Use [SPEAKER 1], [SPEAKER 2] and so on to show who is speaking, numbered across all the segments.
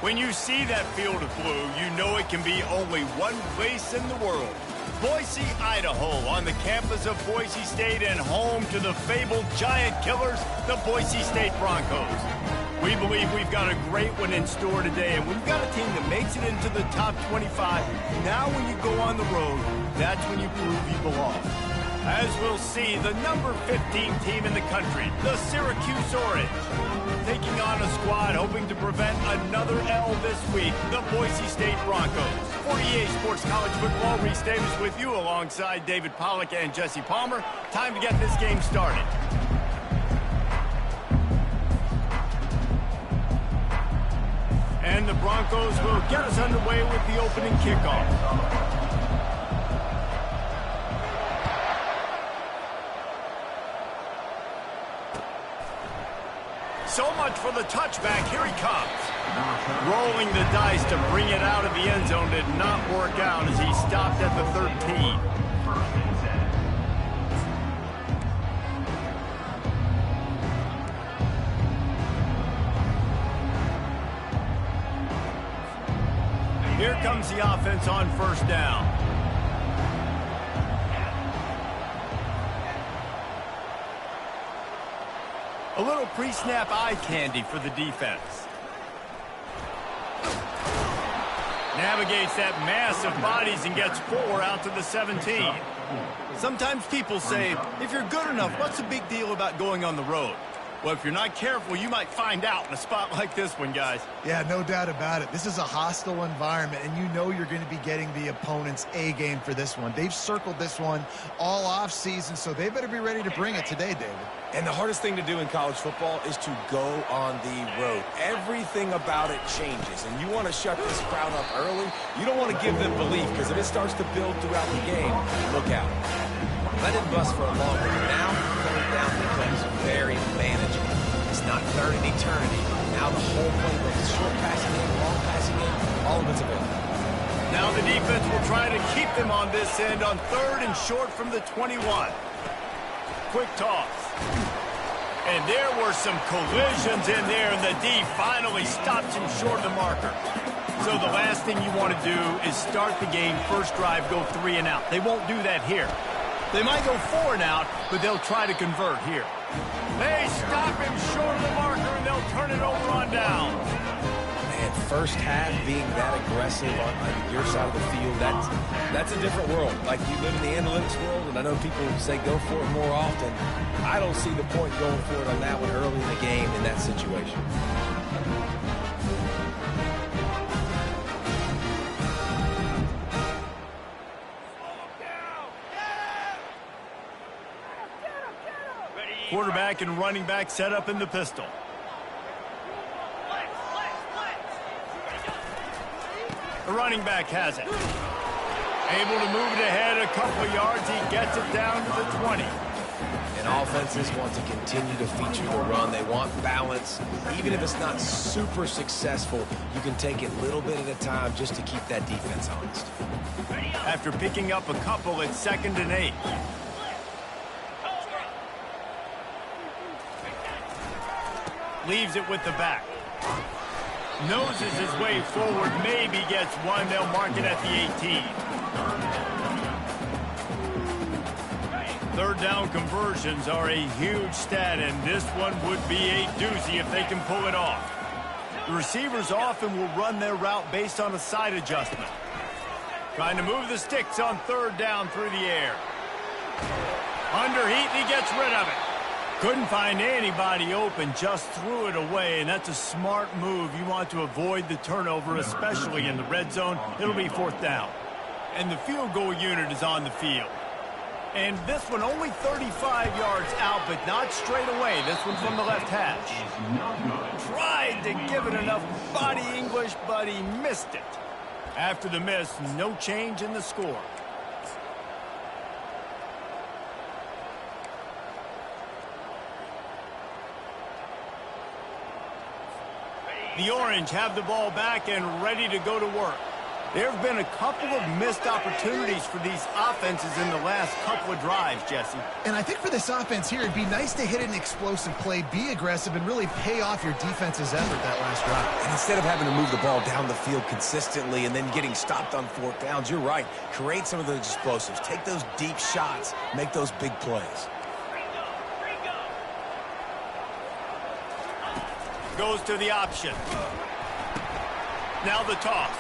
[SPEAKER 1] When you see that field of blue, you know it can be only one place in the world. Boise, Idaho, on the campus of Boise State and home to the fabled giant killers, the Boise State Broncos. We believe we've got a great one in store today, and we've got a team that makes it into the top 25. Now when you go on the road, that's when you prove you belong. As we'll see, the number 15 team in the country, the Syracuse Orange, taking on a squad hoping to prevent another L this week, the Boise State Broncos. For EA Sports College Football, Reese Davis with you alongside David Pollack and Jesse Palmer. Time to get this game started. And the Broncos will get us underway with the opening kickoff. So much for the touchback. Here he comes. Rolling the dice to bring it out of the end zone did not work out as he stopped at the 13. Here comes the offense on first down. A little pre-snap eye candy for the defense. Navigates that mass of bodies and gets 4 out to the 17. Sometimes people say, if you're good enough, what's the big deal about going on the road? Well, if you're not careful, you might find out in a spot like this one, guys.
[SPEAKER 2] Yeah, no doubt about it. This is a hostile environment, and you know you're going to be getting the opponent's A-game for this one. They've circled this one all off-season, so they better be ready to bring it today, David.
[SPEAKER 3] And the hardest thing to do in college football is to go on the road. Everything about it changes, and you want to shut this crowd up early. You don't want to give them belief, because if it starts to build throughout the game, look out. Let it bust for a long one. Now, third down becomes very manageable. It's not third and eternity. Now the whole playbook is short passing game, long passing game, all of it's available.
[SPEAKER 1] Now the defense will try to keep them on this end on third and short from the 21. Quick toss. And there were some collisions in there, and the D finally stops him short of the marker. So the last thing you want to do is start the game, first drive, go 3 and out. They won't do that here. They might go 4 and out, but they'll try to convert here. They stop him short of the marker, and they'll turn it over on down.
[SPEAKER 3] Man, first half being that aggressive on your side of the field, that's a different world. Like, you live in the analytics world, and I know people say go for it more often. I don't see the point going for it on that one early in the game in that situation.
[SPEAKER 1] Quarterback and running back set up in the pistol. The running back has it. Able to move it ahead a couple of yards. He gets it down to the 20.
[SPEAKER 3] And offenses want to continue to feature the run. They want balance. Even if it's not super successful, you can take it a little bit at a time just to keep that defense honest.
[SPEAKER 1] After picking up a couple, it's 2nd and 8. Leaves it with the back. Noses his way forward, maybe gets 1. They'll mark it at the 18. Third down conversions are a huge stat, and this one would be a doozy if they can pull it off. The receivers often will run their route based on a side adjustment. Trying to move the sticks on third down through the air. Underheat, and he gets rid of it. Couldn't find anybody open, just threw it away, and that's a smart move. You want to avoid the turnover, especially in the red zone. It'll be 4th down. And the field goal unit is on the field. And this one only 35 yards out, but not straight away. This one from the left hash. Tried to give it enough body English, but he missed it. After the miss, no change in the score. The Orange have the ball back and ready to go to work. There have been a couple of missed opportunities for these offenses in the last couple of drives, Jesse.
[SPEAKER 2] And I think for this offense here, it'd be nice to hit an explosive play, be aggressive, and really pay off your defense's effort that last drive.
[SPEAKER 3] And instead of having to move the ball down the field consistently and then getting stopped on fourth downs, you're right. Create some of those explosives. Take those deep shots. Make those big plays.
[SPEAKER 1] Goes to the option. Now the toss.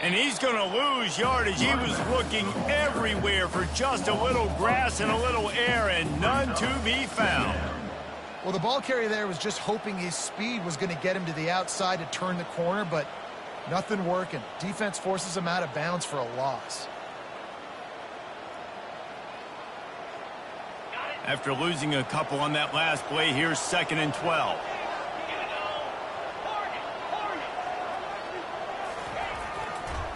[SPEAKER 1] And he's going to lose yardage. He was looking everywhere for just a little grass and a little air, and none to be found.
[SPEAKER 2] Well, the ball carrier there was just hoping his speed was going to get him to the outside to turn the corner, but nothing working. Defense forces him out of bounds for a loss.
[SPEAKER 1] After losing a couple on that last play, here's 2nd and 12.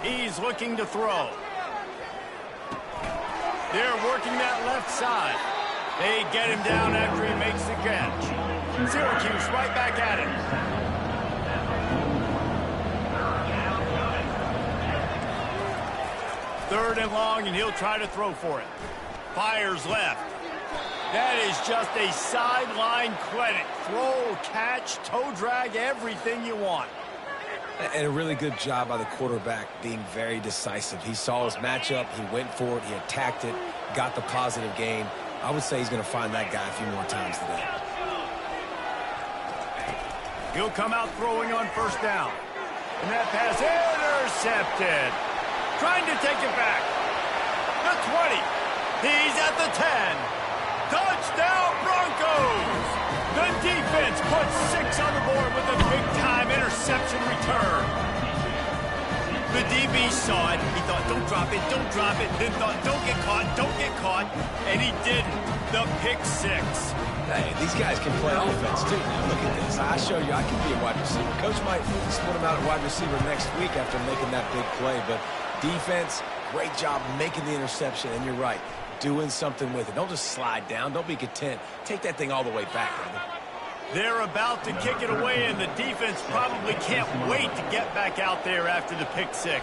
[SPEAKER 1] He's looking to throw. They're working that left side. They get him down after he makes the catch. Syracuse right back at him. Third and long, and he'll try to throw for it. Fires left. That is just a sideline credit. Throw, catch, toe drag, everything you want.
[SPEAKER 3] And a really good job by the quarterback being very decisive. He saw his matchup, he went for it, he attacked it, got the positive gain. I would say he's going to find that guy a few more times today.
[SPEAKER 1] He'll come out throwing on first down. And that pass intercepted. Trying to take it back. The 20. He's at the 10. Touchdown Broncos! The defense puts 6 on the board with a big-time interception return. The DB saw it. He thought, don't drop it, don't drop it. Then thought, don't get caught. And he didn't. The pick 6.
[SPEAKER 3] Hey, these guys can play offense, too. Now, look at this. I show you I can be a wide receiver. Coach might split him out at wide receiver next week after making that big play. But defense, great job making the interception. And you're right. Doing something with it. Don't just slide down. Don't be content. Take that thing all the way back, brother.
[SPEAKER 1] They're about to kick it away, and the defense probably can't wait to get back out there after the pick 6.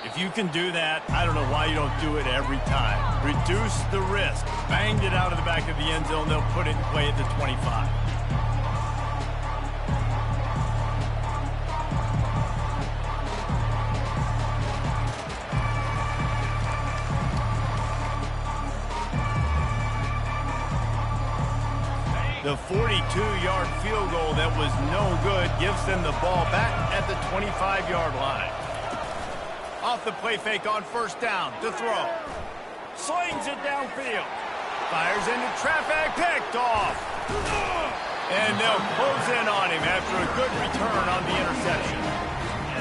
[SPEAKER 1] If you can do that, I don't know why you don't do it every time. Reduce the risk. Banged it out of the back of the end zone. They'll put it in play at the 25. The 42-yard field goal that was no good gives them the ball back at the 25-yard line. Off the play fake on first down to throw. Slings it downfield. Fires into traffic, picked off. And they'll close in on him after a good return on the interception.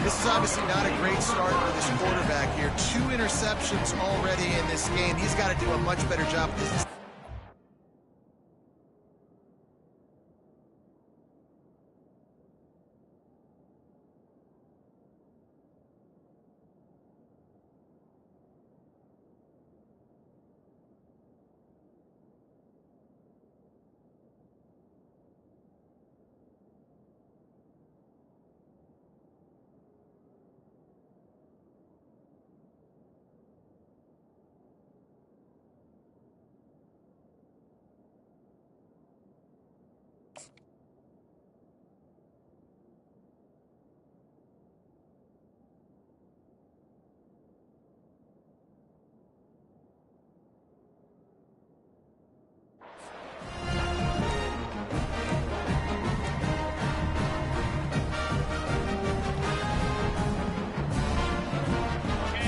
[SPEAKER 2] This is obviously not a great start for this quarterback here. 2 interceptions already in this game. He's got to do a much better job with this.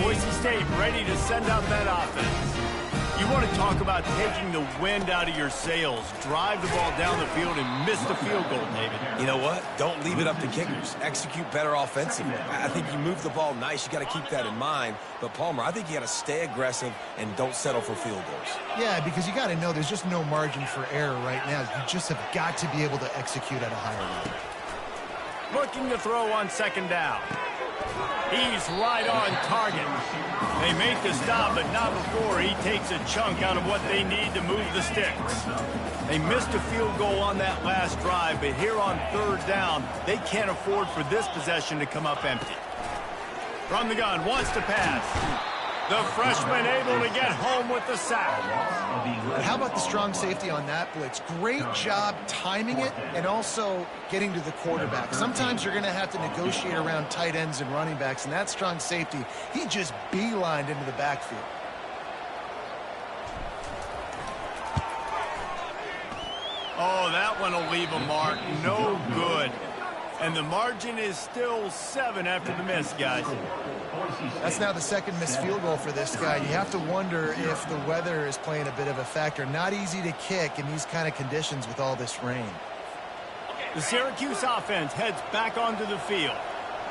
[SPEAKER 1] Boise State ready to send out that offense. You want to talk about taking the wind out of your sails. Drive the ball down the field and miss the field goal, David.
[SPEAKER 3] You know what? Don't leave it up to kickers. Execute better offensively. I think you move the ball nice. You got to keep that in mind. But, Palmer, I think you got to stay aggressive and don't settle for field goals.
[SPEAKER 2] Yeah, because you got to know there's just no margin for error right now. You just have got to be able to execute at a higher level.
[SPEAKER 1] Looking to throw on second down. He's right on target. They make the stop, but not before he takes a chunk out of what they need to move the sticks. They missed a field goal on that last drive, but here on third down, they can't afford for this possession to come up empty. From the gun, wants to pass. The freshman able to get home with the sack.
[SPEAKER 2] But how about the strong safety on that blitz? Great job timing it and also getting to the quarterback. Sometimes you're going to have to negotiate around tight ends and running backs, and that strong safety, he just beelined into the backfield.
[SPEAKER 1] Oh, that one will leave a mark. No good. And the margin is still 7 after the miss, guys.
[SPEAKER 2] That's now the second missed field goal for this guy. You have to wonder if the weather is playing a bit of a factor. Not easy to kick in these kind of conditions with all this rain.
[SPEAKER 1] The Syracuse offense heads back onto the field.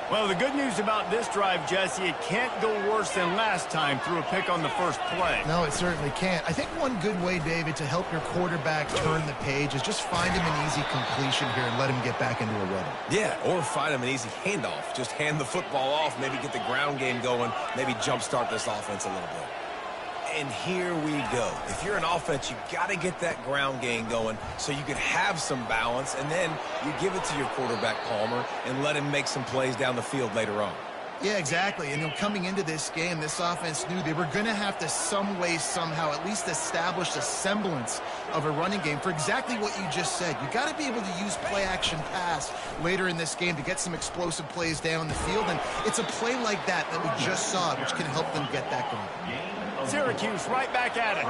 [SPEAKER 1] Well, the good news about this drive, Jesse, it can't go worse than last time through a pick on the first play.
[SPEAKER 2] No, it certainly can't. I think one good way, David, to help your quarterback turn the page is just find him an easy completion here and let him get back into a rhythm.
[SPEAKER 3] Yeah, or find him an easy handoff. Just hand the football off, maybe get the ground game going, maybe jumpstart this offense a little bit. And here we go. If you're an offense, you got to get that ground game going so you can have some balance, and then you give it to your quarterback, Palmer, and let him make some plays down the field later on.
[SPEAKER 2] Yeah, exactly. And coming into this game, this offense knew they were going to have to some way, somehow, at least establish a semblance of a running game for exactly what you just said. You got to be able to use play-action pass later in this game to get some explosive plays down the field, and it's a play like that we just saw, which can help them get that going.
[SPEAKER 1] Syracuse right back at it.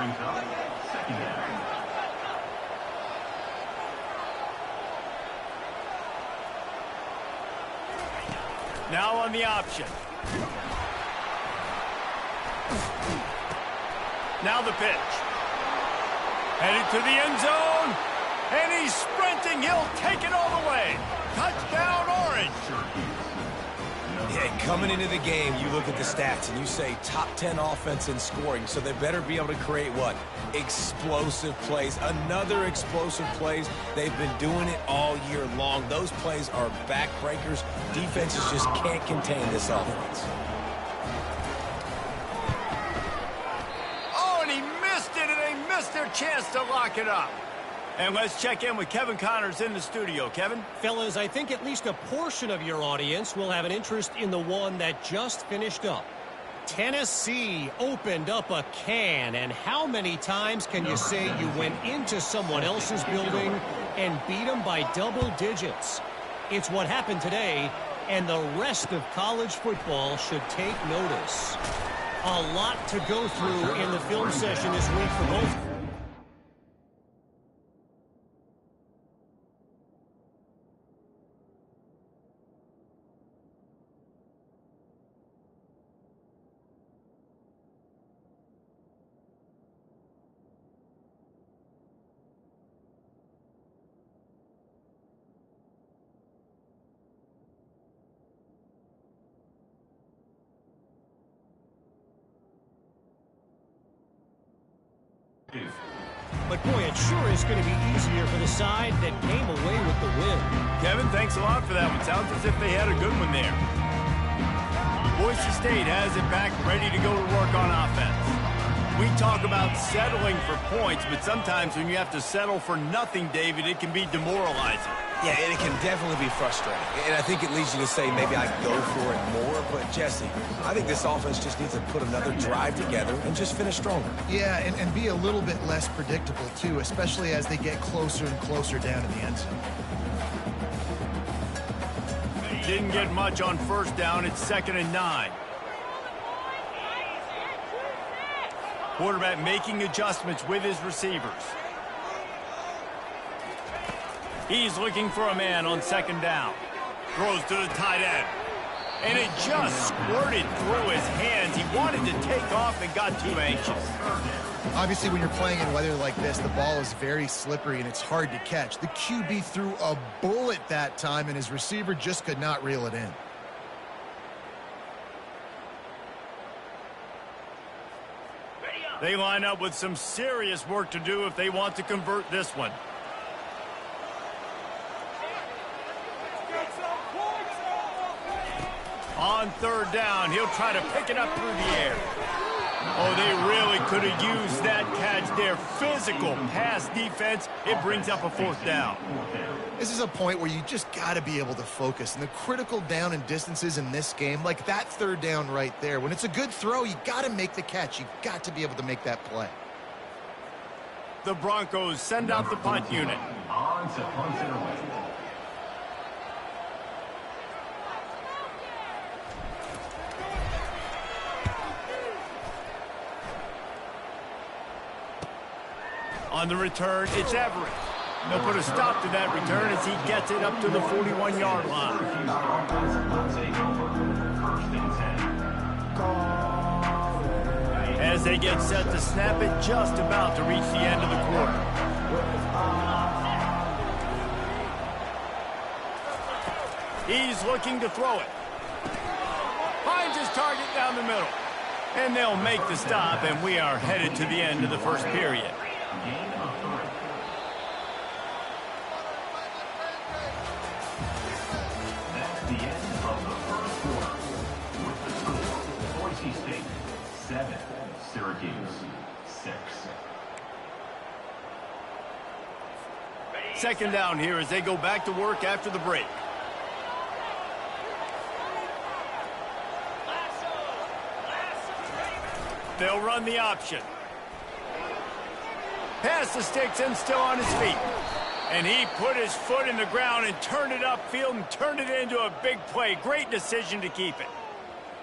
[SPEAKER 1] Now on the option. Now the pitch. Headed to the end zone. And he's sprinting. He'll take it all the way. Touchdown, Orange.
[SPEAKER 3] Yeah, coming into the game, you look at the stats and you say top 10 offense in scoring, so they better be able to create what? Explosive plays. Another explosive plays. They've been doing it all year long. Those plays are backbreakers. Defenses just can't contain this offense.
[SPEAKER 1] Oh, and he missed it, and they missed their chance to lock it up. And let's check in with Kevin Connors in the studio. Kevin?
[SPEAKER 4] Fellas, I think at least a portion of your audience will have an interest in the one that just finished up. Tennessee opened up a can, and how many times can you say you went into someone else's building and beat them by double digits? It's what happened today, and the rest of college football should take notice. A lot to go through in the film session this week for both. But boy, it sure is going to be easier for the side that came away with the win.
[SPEAKER 1] Kevin, thanks a lot for that one. Sounds as if they had a good one there. Boise State has it back, ready to go to work on offense. We talk about settling for points, but sometimes when you have to settle for nothing, David, it can be demoralizing.
[SPEAKER 3] Yeah, and it can definitely be frustrating. And I think it leads you to say maybe I go for it more. But, Jesse, I think this offense just needs to put another drive together and just finish stronger.
[SPEAKER 2] Yeah, and be a little bit less predictable, too, especially as they get closer and closer down to the end zone.
[SPEAKER 1] Didn't get much on first down. It's 2nd and 9. Quarterback making adjustments with his receivers. He's looking for a man on 2nd down. Throws to the tight end. And it just squirted through his hands. He wanted to take off and got too anxious.
[SPEAKER 2] Obviously, when you're playing in weather like this, the ball is very slippery and it's hard to catch. The QB threw a bullet that time, and his receiver just could not reel it in.
[SPEAKER 1] They line up with some serious work to do if they want to convert this one. On third down, he'll try to pick it up through the air. Oh, they really could have used that catch there. Physical pass defense. It brings up a fourth down.
[SPEAKER 2] This is a point where you just got to be able to focus. And the critical down and distances in this game, like that third down right there, when it's a good throw, you got to make the catch. You got to be able to make that play.
[SPEAKER 1] The Broncos send out the punt unit.
[SPEAKER 5] On to punt it away.
[SPEAKER 1] On the return, it's Everett. They'll put a stop to that return as he gets it up to the 41-yard line. As they get set to snap it, just about to reach the end of the quarter. He's looking to throw it. Finds his target down the middle. And they'll make the stop, and we are headed to the end of the first period.
[SPEAKER 5] That's the end of the first quarter. With the score, Boise State 7, Syracuse 6.
[SPEAKER 1] Second down here as they go back to work after the break. They'll run the option. Pass the sticks and still on his feet. And he put his foot in the ground and turned it upfield and turned it into a big play. Great decision to keep it.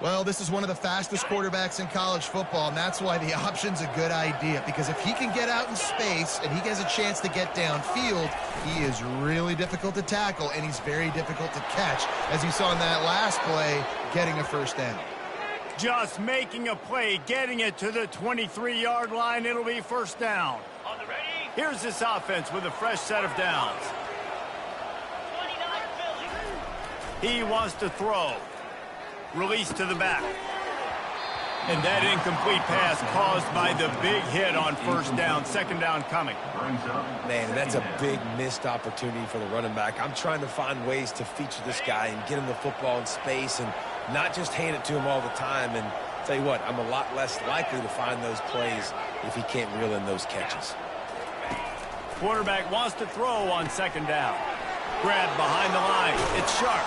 [SPEAKER 2] Well, this is one of the fastest quarterbacks in college football, and that's why the option's a good idea. Because if he can get out in space and he has a chance to get downfield, he is really difficult to tackle, and he's very difficult to catch. As you saw in that last play, getting a first down.
[SPEAKER 1] Just making a play, getting it to the 23-yard line. It'll be first down.
[SPEAKER 6] On the ready.
[SPEAKER 1] Here's this offense with a fresh set of downs.
[SPEAKER 6] 29 Philly.
[SPEAKER 1] He wants to throw. Release to the back. And that incomplete pass caused by the big hit on first down. Second down coming.
[SPEAKER 3] Man, that's a big missed opportunity for the running back. I'm trying to find ways to feature this guy and get him the football in space and not just hand it to him all the time. And tell you what, I'm a lot less likely to find those plays if he can't reel in those catches.
[SPEAKER 1] Quarterback wants to throw on second down. Grab behind the line. It's sharp.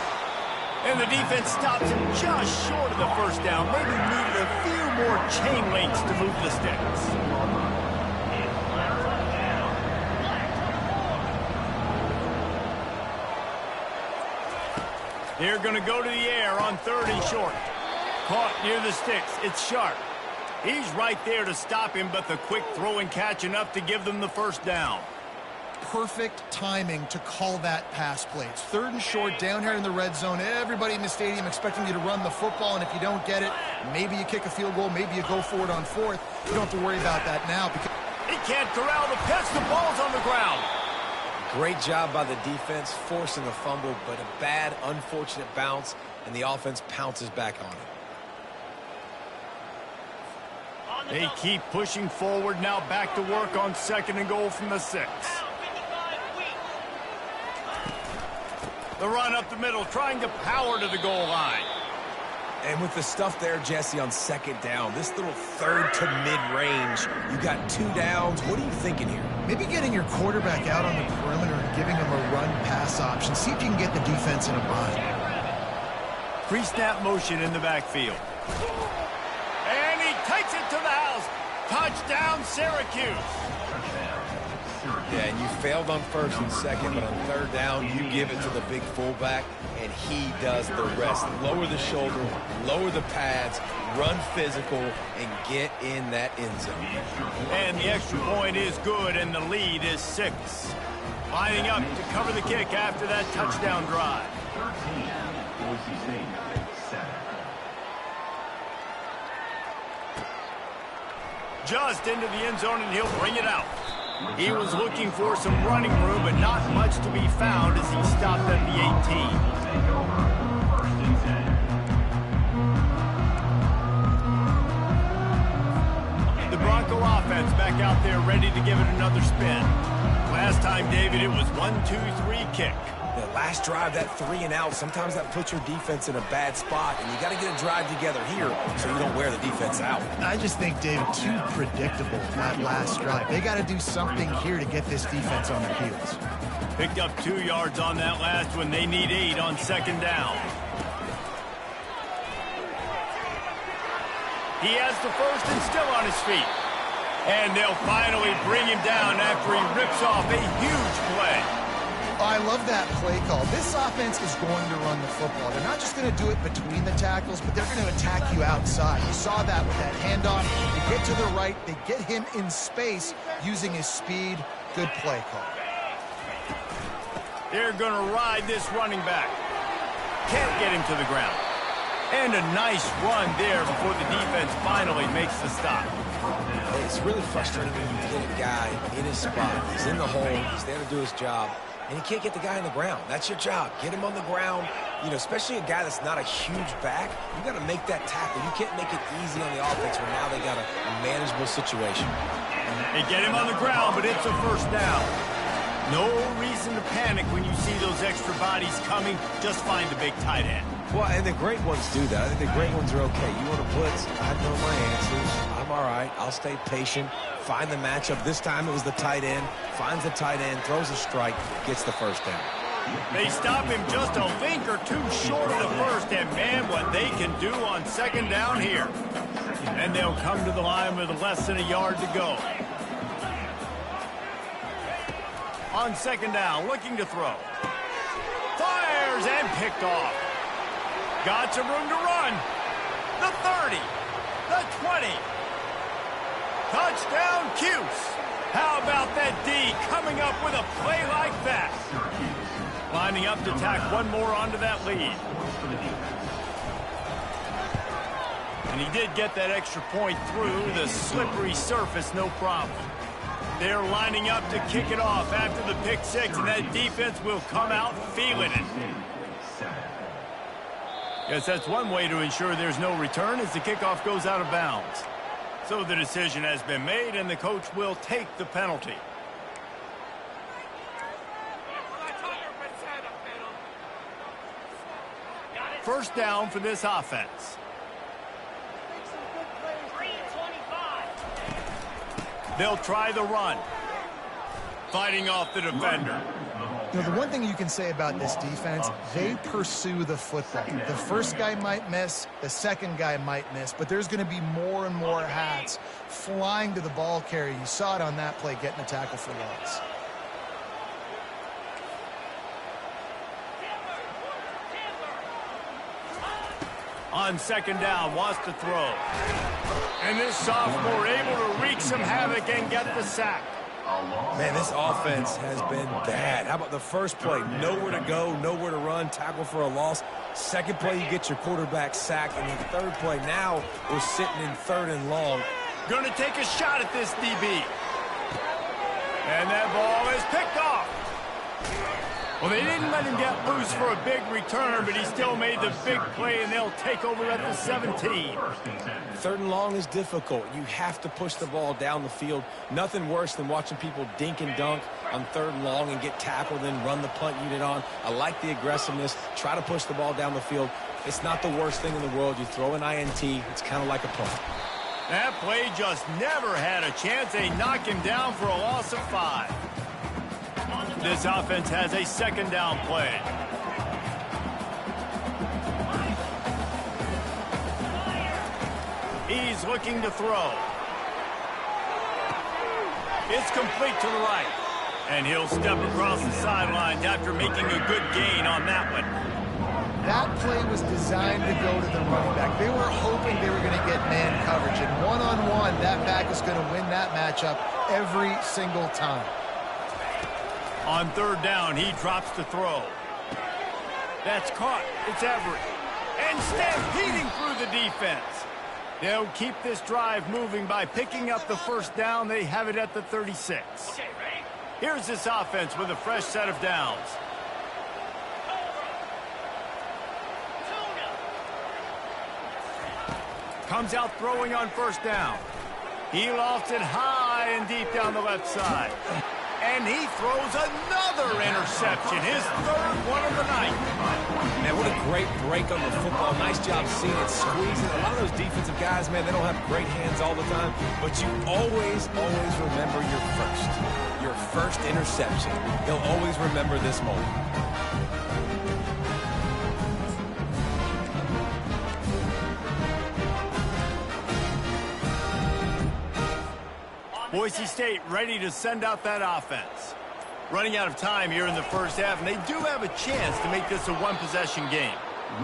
[SPEAKER 1] And the defense stops him just short of the first down. Maybe needed a few more chain links to move the sticks. They're going to go to the air on third and short. Caught near the sticks. It's Sharp. He's right there to stop him, but the quick throw and catch enough to give them the first down.
[SPEAKER 2] Perfect timing to call that pass play. It's third and short down here in the red zone. Everybody in the stadium expecting you to run the football, and if you don't get it, maybe you kick a field goal, maybe you go for it on fourth. You don't have to worry about that now. Because
[SPEAKER 1] he can't corral the pitch. The ball's on the ground.
[SPEAKER 3] Great job by the defense forcing the fumble, but a bad, unfortunate bounce, and the offense pounces back on it.
[SPEAKER 1] They keep pushing forward. Now back to work on second and goal from the 6. The run up the middle, trying to power to the goal line.
[SPEAKER 3] And with the stuff there, Jesse, on second down, this little third to mid-range, you got 2 downs. What are you thinking here?
[SPEAKER 2] maybe getting your quarterback out on the perimeter and giving him a run-pass option. See if you can get the defense in a bind.
[SPEAKER 1] Pre-snap motion in the backfield. And he takes it to the house. Touchdown, Syracuse.
[SPEAKER 3] Yeah, and you failed on first and second, but on third down, you give it to the big fullback, and he does the rest. Lower the shoulder, lower the pads, run physical, and get in that end zone.
[SPEAKER 1] And the extra point is good, and the lead is 6. Lining up to cover the kick after that touchdown drive.
[SPEAKER 5] 13, Boise State, 7.
[SPEAKER 1] Just into the end zone, and he'll bring it out. He was looking for some running room, but not much to be found as he stopped at the 18. The Bronco offense back out there ready to give it another spin. Last time, David, it was 1-2-3 kick.
[SPEAKER 3] The last drive, that 3 and out, sometimes that puts your defense in a bad spot, and you got to get a drive together here so you don't wear the defense out.
[SPEAKER 2] I just think, David, too predictable that last drive. They got to do something here to get this defense on their heels.
[SPEAKER 1] Picked up 2 yards on that last one. They need 8 on second down. He has the first and still on his feet. And they'll finally bring him down after he rips off a huge play.
[SPEAKER 2] I love that play call. This offense is going to run the football. They're not just going to do it between the tackles, but they're going to attack you outside. You saw that with that handoff. They get to the right. They get him in space using his speed. Good play call.
[SPEAKER 1] They're going to ride this running back. Can't get him to the ground. And a nice run there before the defense finally makes the stop.
[SPEAKER 3] It's really frustrating when you get a guy in his spot. He's in the hole. He's there to do his job. And you can't get the guy on the ground. That's your job. Get him on the ground. You know, especially a guy that's not a huge back. You got to make that tackle. You can't make it easy on the offense when now they got a manageable situation.
[SPEAKER 1] They get him on the ground, but it's a first down. No reason to panic when you see those extra bodies coming. Just find the big tight end.
[SPEAKER 3] Well, and the great ones do that. I think the great ones are okay. You want to blitz? I know my answers. I'm all right. I'll stay patient. Find the matchup. This time it was the tight end. Finds the tight end, throws a strike, gets the first down.
[SPEAKER 1] They stop him just a link or two short of the first, and man, what they can do on second down here. And they'll come to the line with less than a yard to go. On second down, looking to throw. Fires and picked off. Got some room to run. The 30. The 20. Touchdown, Cuse. How about that D coming up with a play like that? Lining up to tack one more onto that lead. And he did get that extra point through the slippery surface, no problem. They're lining up to kick it off after the pick six, and that defense will come out feeling it. Yes, that's one way to ensure there's no return as the kickoff goes out of bounds. So the decision has been made, and the coach will take the penalty. First down for this offense. They'll try the run. Fighting off the defender.
[SPEAKER 2] You know, the one thing you can say about this defense, they pursue the football. The first guy might miss, the second guy might miss, but there's going to be more and more hats flying to the ball carrier. You saw it on that play, getting a tackle for loss.
[SPEAKER 1] On second down, wants to throw. And this sophomore able to wreak some havoc and get the sack.
[SPEAKER 3] Man, this offense has been bad. How about the first play? Nowhere to go, nowhere to run, tackle for a loss. Second play, you get your quarterback sacked. And the third play, now we're sitting in third and long.
[SPEAKER 1] Going to take a shot at this DB. And that ball is picked off. Well, they didn't let him get loose for a big return, but he still made the big play, and they'll take over at the 17.
[SPEAKER 3] Third and long is difficult. You have to push the ball down the field. Nothing worse than watching people dink and dunk on third and long and get tackled, then run the punt unit on. I like the aggressiveness. Try to push the ball down the field. It's not the worst thing in the world. You throw an INT, it's kind of like a punt.
[SPEAKER 1] That play just never had a chance. They knock him down for a loss of 5. This offense has a second down play. He's looking to throw. It's complete to the right. And he'll step across the sidelines after making a good gain on that one.
[SPEAKER 2] That play was designed to go to the running back. They were hoping they were going to get man coverage. And one-on-one, that back is going to win that matchup every single time.
[SPEAKER 1] On third down, he drops to throw. That's caught. It's Everett. And stampeding through the defense. They'll keep this drive moving by picking up the first down. They have it at the 36. Here's this offense with a fresh set of downs. Comes out throwing on first down. He lofts it high and deep down the left side. And he throws another interception, his third one of the night.
[SPEAKER 3] Man, what a great break on the football. Nice job seeing it, squeezing. A lot of those defensive guys, man, they don't have great hands all the time, but you always remember your first interception. He'll always remember this moment.
[SPEAKER 1] Boise State ready to send out that offense. Running out of time here in the first half, and they do have a chance to make this a one-possession game.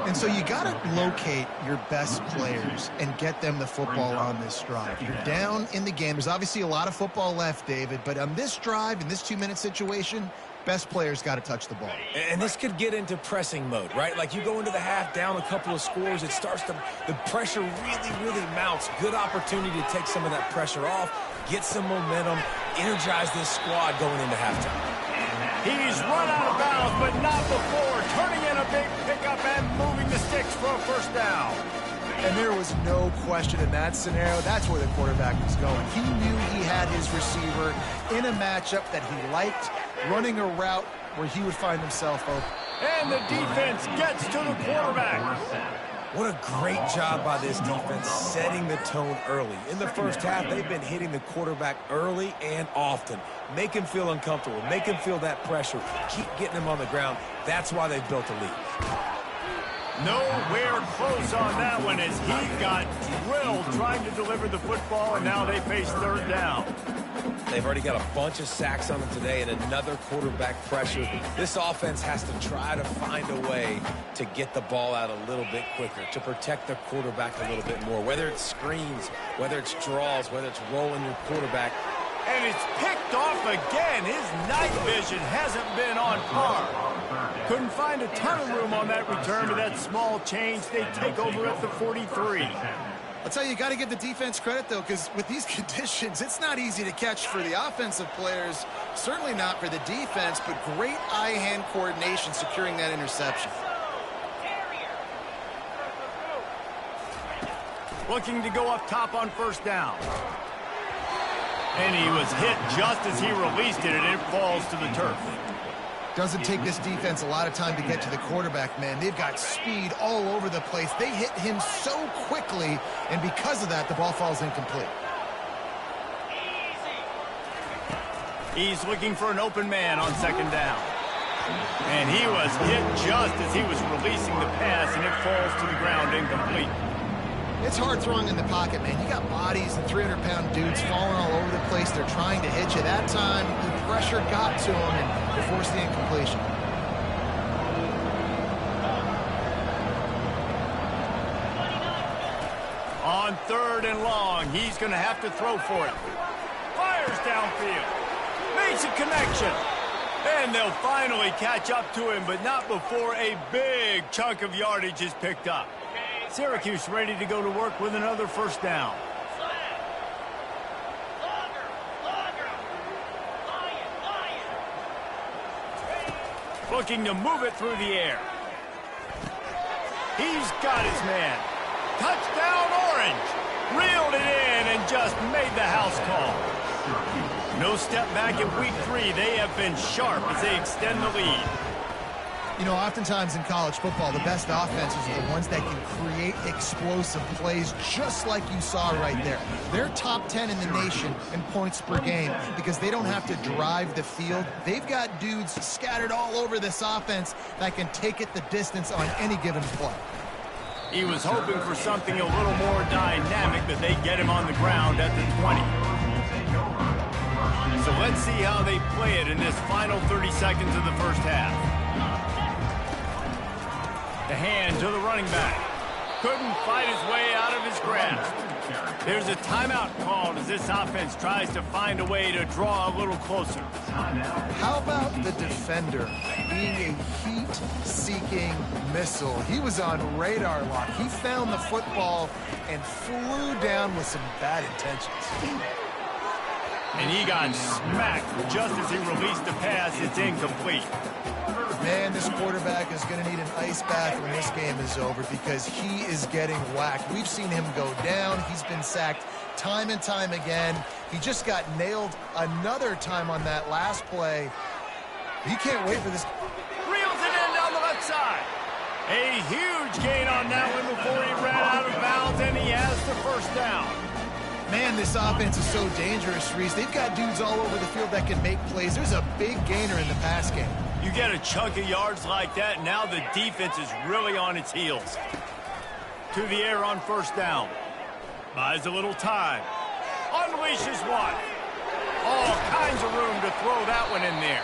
[SPEAKER 2] And so you got to locate your best players and get them the football on this drive. You're down in the game. There's obviously a lot of football left, David, but on this drive, in this 2-minute situation, best players got to touch the ball.
[SPEAKER 3] And this could get into pressing mode, right? Like you go into the half down a couple of scores, it starts to, the pressure really mounts. Good opportunity to take some of that pressure off, get some momentum, energize this squad going into halftime.
[SPEAKER 1] He's run out of bounds, but not before turning in a big pickup and moving the sticks for a first down.
[SPEAKER 2] And there was no question in that scenario. That's where the quarterback was going. He knew he had his receiver in a matchup that he liked, running a route where he would find himself open.
[SPEAKER 1] And the defense gets to the quarterback.
[SPEAKER 3] What a great job by this defense setting the tone early. In the first half, they've been hitting the quarterback early and often. Make him feel uncomfortable. Make him feel that pressure. Keep getting him on the ground. That's why they've built a lead.
[SPEAKER 1] Nowhere close on that one as he got drilled trying to deliver the football, and now they face third down.
[SPEAKER 3] They've already got a bunch of sacks on them today and another quarterback pressure. This offense has to try to find a way to get the ball out a little bit quicker, to protect the quarterback a little bit more, whether it's screens, whether it's draws, whether it's rolling your quarterback.
[SPEAKER 1] And it's picked off again. His night vision hasn't been on par. Couldn't find a ton of room on that return, but that small change, they take over at the 43.
[SPEAKER 2] I'll tell you, you got to give the defense credit, though, because with these conditions, it's not easy to catch for the offensive players, certainly not for the defense, but great eye-hand coordination securing that interception.
[SPEAKER 1] Looking to go up top on first down. And he was hit just as he released it, and it falls to the turf.
[SPEAKER 2] Doesn't take this defense a lot of time to get to the quarterback, man. They've got speed all over the place. They hit him so quickly, and because of that, the ball falls incomplete.
[SPEAKER 1] He's looking for an open man on second down. And he was hit just as he was releasing the pass, and it falls to the ground incomplete.
[SPEAKER 2] It's hard throwing in the pocket, man. You got bodies and 300-pound dudes falling all over the place. They're trying to hit you. That time, the pressure got to him, and they forced the incompletion.
[SPEAKER 1] On third and long, he's going to have to throw for it. Fires downfield. Makes a connection. And they'll finally catch up to him, but not before a big chunk of yardage is picked up. Syracuse ready to go to work with another first down. Looking to move it through the air. He's got his man. Touchdown Orange. Reeled it in and just made the house call. No step back in week 3. They have been sharp as they extend the lead.
[SPEAKER 2] You know, oftentimes in college football, the best offenses are the ones that can create explosive plays just like you saw right there. They're top 10 in the nation in points per game because they don't have to drive the field. They've got dudes scattered all over this offense that can take it the distance on any given play.
[SPEAKER 1] He was hoping for something a little more dynamic, but they get him on the ground at the 20. So let's see how they play it in this final 30 seconds of the first half. The hand to the running back. Couldn't fight his way out of his grasp. There's a timeout called as this offense tries to find a way to draw a little closer.
[SPEAKER 2] How about the defender being a heat-seeking missile? He was on radar lock. He found the football and flew down with some bad intentions.
[SPEAKER 1] And he got smacked just as he released the pass. It's incomplete.
[SPEAKER 2] Man, this quarterback is going to need an ice bath when this game is over because he is getting whacked. We've seen him go down. He's been sacked time and time again. He just got nailed another time on that last play. He can't wait for this.
[SPEAKER 1] Reels it in down the left side. A huge gain on that one before he ran out of bounds, and he has the first down.
[SPEAKER 2] Man, this offense is so dangerous, Reese. They've got dudes all over the field that can make plays. There's a big gainer in the pass game.
[SPEAKER 1] You get a chunk of yards like that, now the defense is really on its heels. To the air on first down. Buys a little time. Unleashes one. All kinds of room to throw that one in there.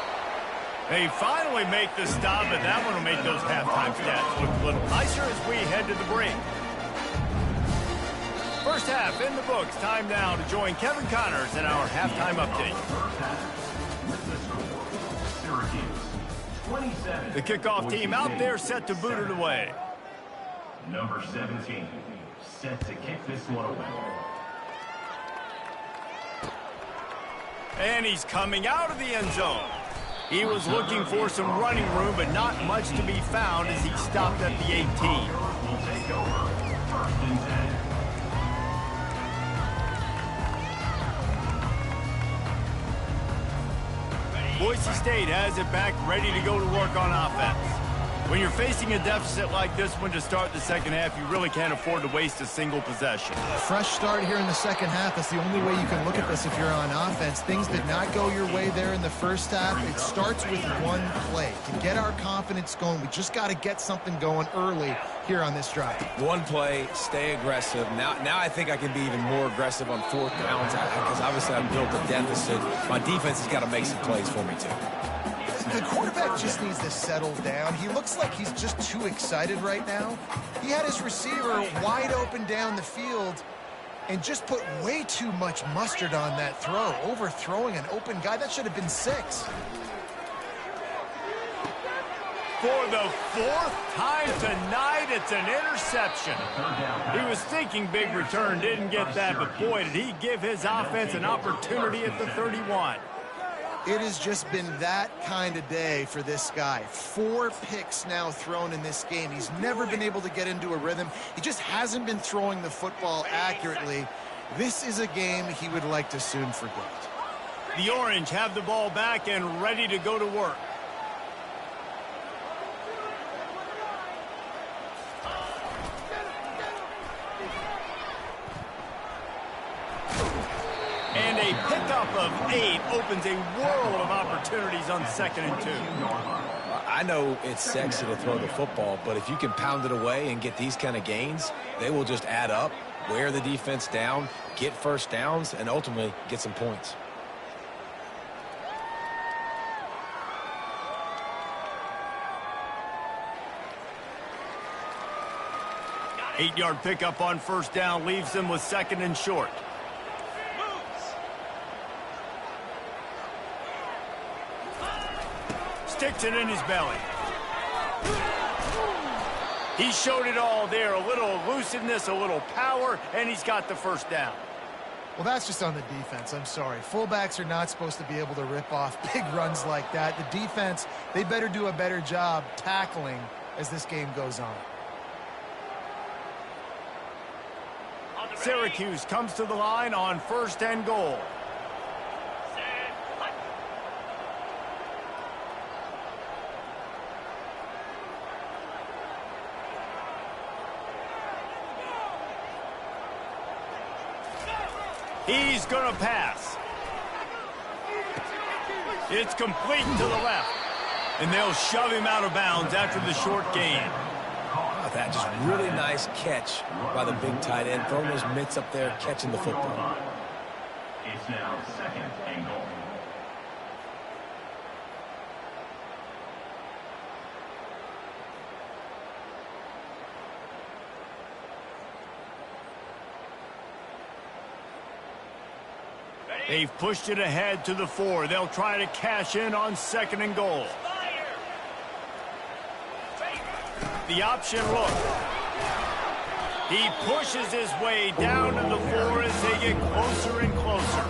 [SPEAKER 1] They finally make the stop, but that one will make those halftime stats look a little nicer as we head to the break. First half in the books. Time now to join Kevin Connors in our halftime update. The kickoff team out there set to boot it away.
[SPEAKER 5] Number 17, set to kick this one away.
[SPEAKER 1] And he's coming out of the end zone. He was looking for some running room, but not much to be found as he stopped at the 18.
[SPEAKER 5] Will take over, 1st and 10.
[SPEAKER 1] Boise State has it back, ready to go to work on offense. When you're facing a deficit like this one to start the second half, you really can't afford to waste a single possession.
[SPEAKER 2] Fresh start here in the second half. That's the only way you can look at this if you're on offense. Things did not go your way there in the first half. It starts with one play. To get our confidence going, we just got to get something going early here on this drive.
[SPEAKER 3] One play, stay aggressive. Now I think I can be even more aggressive on 4th downs because obviously I've built a deficit. My defense has got to make some plays for me too.
[SPEAKER 2] The quarterback just needs to settle down. He looks like he's just too excited right now. He had his receiver wide open down the field and just put way too much mustard on that throw, overthrowing an open guy. That should have been 6.
[SPEAKER 1] For the 4th time tonight, it's an interception. He was thinking big return, didn't get that, but boy, did he give his offense an opportunity at the 31.
[SPEAKER 2] It has just been that kind of day for this guy. 4 picks now thrown in this game. He's never been able to get into a rhythm. He just hasn't been throwing the football accurately. This is a game he would like to soon forget.
[SPEAKER 1] The Orange have the ball back and ready to go to work. And a pickup of 8 opens a world of opportunities on 2nd and 2.
[SPEAKER 3] I know it's sexy to throw the football, but if you can pound it away and get these kind of gains, they will just add up, wear the defense down, get first downs, and ultimately get some points.
[SPEAKER 1] Eight-yard pickup on first down leaves them with 2nd and short. Sticks it in his belly. He showed it all there. A little elusiveness, a little power, and he's got the first down.
[SPEAKER 2] Well, that's just on the defense. I'm sorry. Fullbacks are not supposed to be able to rip off big runs like that. The defense, they better do a better job tackling as this game goes on.
[SPEAKER 1] Syracuse comes to the line on 1st and goal. He's going to pass. It's complete to the left. And they'll shove him out of bounds after the short gain.
[SPEAKER 3] Oh, that just really nice catch by the big tight end. Throwing those mitts up there, catching the football.
[SPEAKER 5] It's now 2nd and goal.
[SPEAKER 1] They've pushed it ahead to the 4. They'll try to cash in on 2nd and goal. The option look. He pushes his way down to the 4 as they get closer and closer.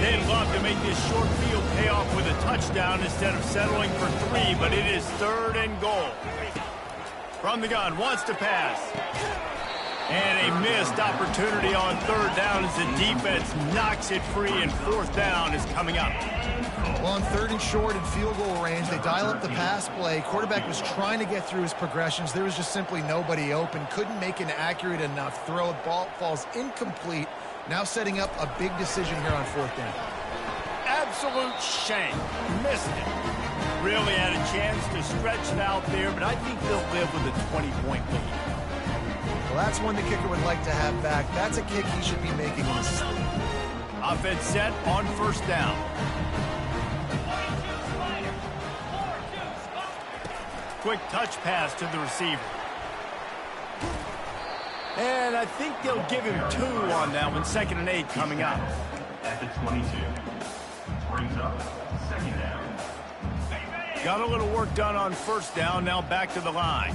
[SPEAKER 1] They'd love to make this short field pay off with a touchdown instead of settling for 3, but it is 3rd and goal. From the gun, wants to pass. And a missed opportunity on third down as the defense knocks it free, and fourth down is coming up.
[SPEAKER 2] Well, on third and short and field goal range, they dial up the pass play. Quarterback was trying to get through his progressions. There was just simply nobody open. Couldn't make an accurate enough throw. The ball falls incomplete. Now setting up a big decision here on fourth down.
[SPEAKER 1] Absolute shame. Missed it. Really had a chance to stretch it out there, but I think they'll live with a 20-point lead.
[SPEAKER 2] Well, that's one the kicker would like to have back. That's a kick he should be making in his sleep.
[SPEAKER 1] Offense set on first down. Quick touch pass to the receiver. And I think they'll give him 2 on that one. 2nd and 8 coming up.
[SPEAKER 5] At the 22. Brings up 2nd down.
[SPEAKER 1] Got a little work done on first down. Now back to the line.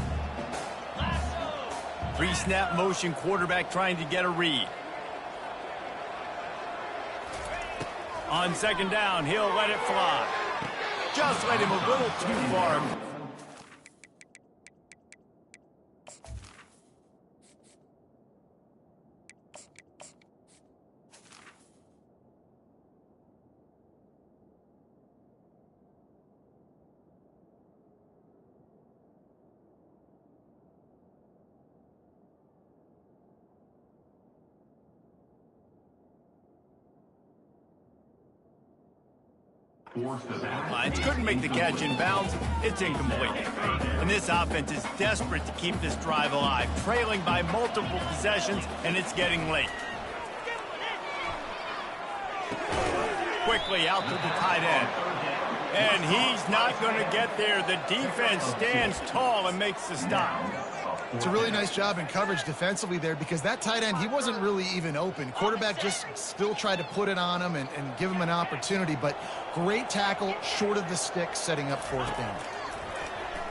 [SPEAKER 1] Pre-snap motion, quarterback trying to get a read. On 2nd down, he'll let it fly. Just let him a little too far. Lines couldn't make the catch in bounds. It's incomplete. And this offense is desperate to keep this drive alive, trailing by multiple possessions, and it's getting late. Quickly out to the tight end. And he's not going to get there. The defense stands tall and makes the stop.
[SPEAKER 2] It's a really nice job in coverage defensively there, because that tight end, he wasn't really even open. Quarterback just still tried to put it on him and give him an opportunity, but great tackle short of the stick, setting up fourth down.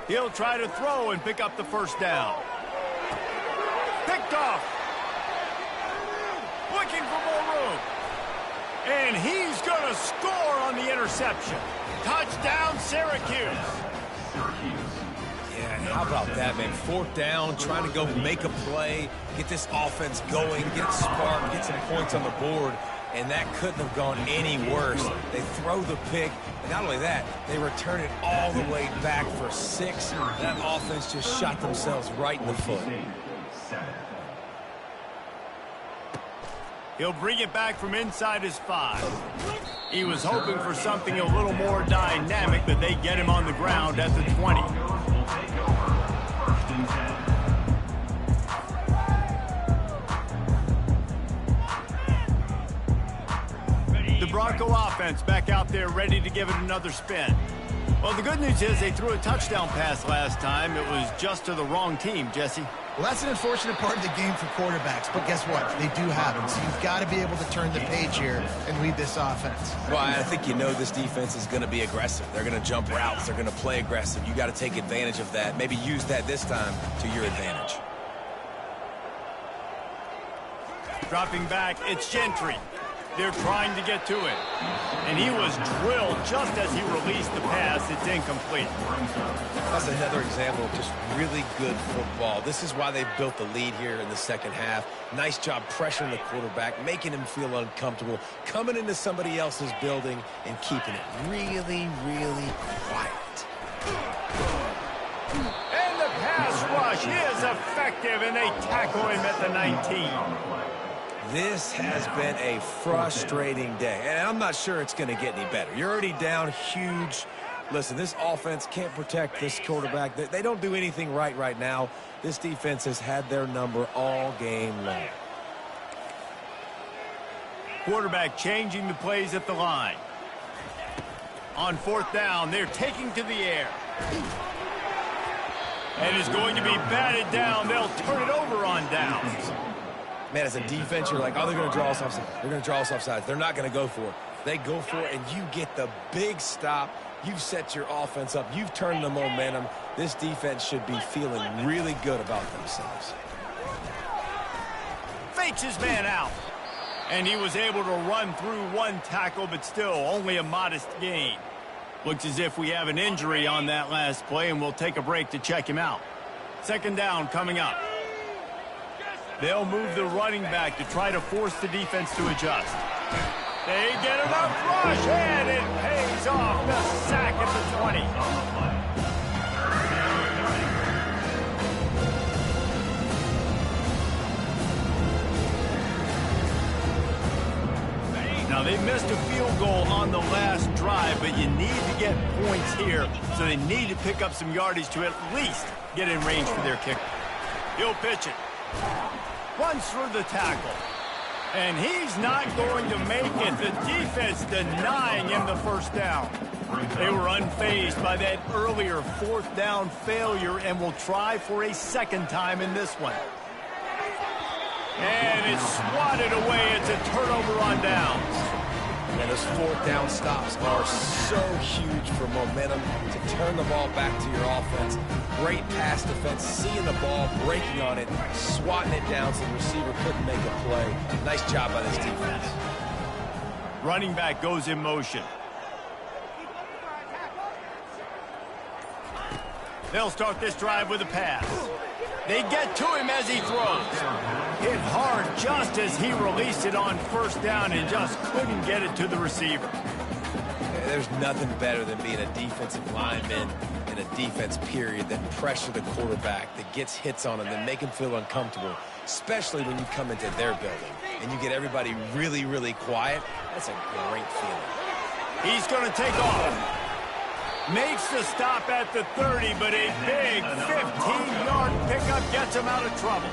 [SPEAKER 1] He'll try to throw and pick up the first down. Picked off. Looking for more room. And he's going to score on the interception. Touchdown, Syracuse.
[SPEAKER 3] Yeah, how about that, man? 4th down, trying to go make a play, get this offense going, get it sparked, get some points on the board, and that couldn't have gone any worse. They throw the pick, and not only that, they return it all the way back for 6. That offense just shot themselves right in the foot.
[SPEAKER 1] He'll bring it back from inside his 5. He was hoping for something a little more dynamic, but they get him on the ground at the 20. The Bronco offense back out there ready to give it another spin. Well, the good news is they threw a touchdown pass last time. It was just to the wrong team, Jesse.
[SPEAKER 2] Well, that's an unfortunate part of the game for quarterbacks, but guess what? They do have them, so you've got to be able to turn the page here and lead this offense.
[SPEAKER 3] Well, I think you know this defense is going to be aggressive. They're going to jump routes. They're going to play aggressive. You got to take advantage of that. Maybe use that this time to your advantage.
[SPEAKER 1] Dropping back, it's Gentry. They're trying to get to it. And he was drilled just as he released the pass. It's incomplete.
[SPEAKER 3] That's another example of just really good football. This is why they built the lead here in the second half. Nice job pressuring the quarterback, making him feel uncomfortable, coming into somebody else's building and keeping it really, really quiet.
[SPEAKER 1] And the pass rush is effective, and they tackle him at the 19.
[SPEAKER 3] This has been a frustrating day, and I'm not sure it's going to get any better. You're already down huge. Listen, this offense can't protect this quarterback. They don't do anything right now. This defense has had their number all game long.
[SPEAKER 1] Quarterback changing the plays at the line. On 4th down, they're taking to the air. And is going to be batted down. They'll turn it over on downs.
[SPEAKER 3] Man, as a defense, you're like, oh, they're going to draw us offside. They're going to draw us offside. They're not going to go for it. They go for it, and you get the big stop. You've set your offense up. You've turned the momentum. This defense should be feeling really good about themselves.
[SPEAKER 1] Fakes his man out. And he was able to run through one tackle, but still only a modest gain. Looks as if we have an injury on that last play, and we'll take a break to check him out. Second down coming up. They'll move the running back to try to force the defense to adjust. They get enough rush, and it pays off. The sack at the 20. Now, they missed a field goal on the last drive, but you need to get points here, so they need to pick up some yardage to at least get in range for their kicker. He'll pitch it. Runs through the tackle. And he's not going to make it. The defense denying him the first down. They were unfazed by that earlier fourth down failure and will try for a second time in this one. And it's swatted away. It's a turnover on downs.
[SPEAKER 3] And those fourth down stops are so huge for momentum to turn the ball back to your offense. Great pass defense, seeing the ball, breaking on it, swatting it down so the receiver couldn't make a play. Nice job by this defense.
[SPEAKER 1] Running back goes in motion. They'll start this drive with a pass. They get to him as he throws. Hit hard just as he released it on first down and just couldn't get it to the receiver.
[SPEAKER 3] There's nothing better than being a defensive lineman in a defense period that pressure the quarterback, that gets hits on him, that make him feel uncomfortable, especially when you come into their building and you get everybody really, really quiet. That's a great feeling.
[SPEAKER 1] He's going to take off. Makes the stop at the 30, but a big 15-yard pickup gets him out of trouble.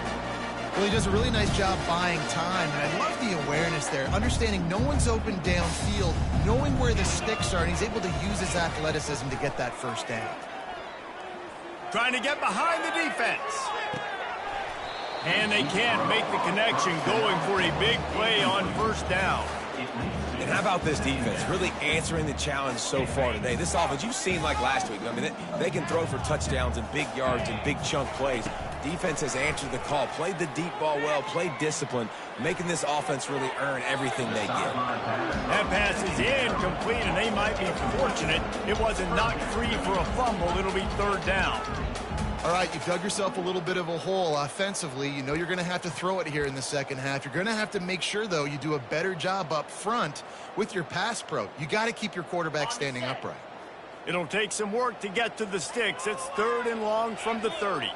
[SPEAKER 2] Well, he does a really nice job buying time, and I love the awareness there, understanding no one's open downfield, knowing where the sticks are, and he's able to use his athleticism to get that first down.
[SPEAKER 1] Trying to get behind the defense. And they can't make the connection, going for a big play on first down.
[SPEAKER 3] And how about this defense really answering the challenge so far today? This offense, you've seen like last week. I mean, they can throw for touchdowns and big yards and big chunk plays. Defense has answered the call, played the deep ball well, played discipline, making this offense really earn everything they get.
[SPEAKER 1] That pass is incomplete, and they might be fortunate it wasn't knocked free for a fumble. It'll be third down.
[SPEAKER 2] All right, you've dug yourself a little bit of a hole offensively. You know you're going to have to throw it here in the second half. You're going to have to make sure, though, you do a better job up front with your pass pro. You got to keep your quarterback standing upright.
[SPEAKER 1] It'll take some work to get to the sticks. It's third and long from the 30.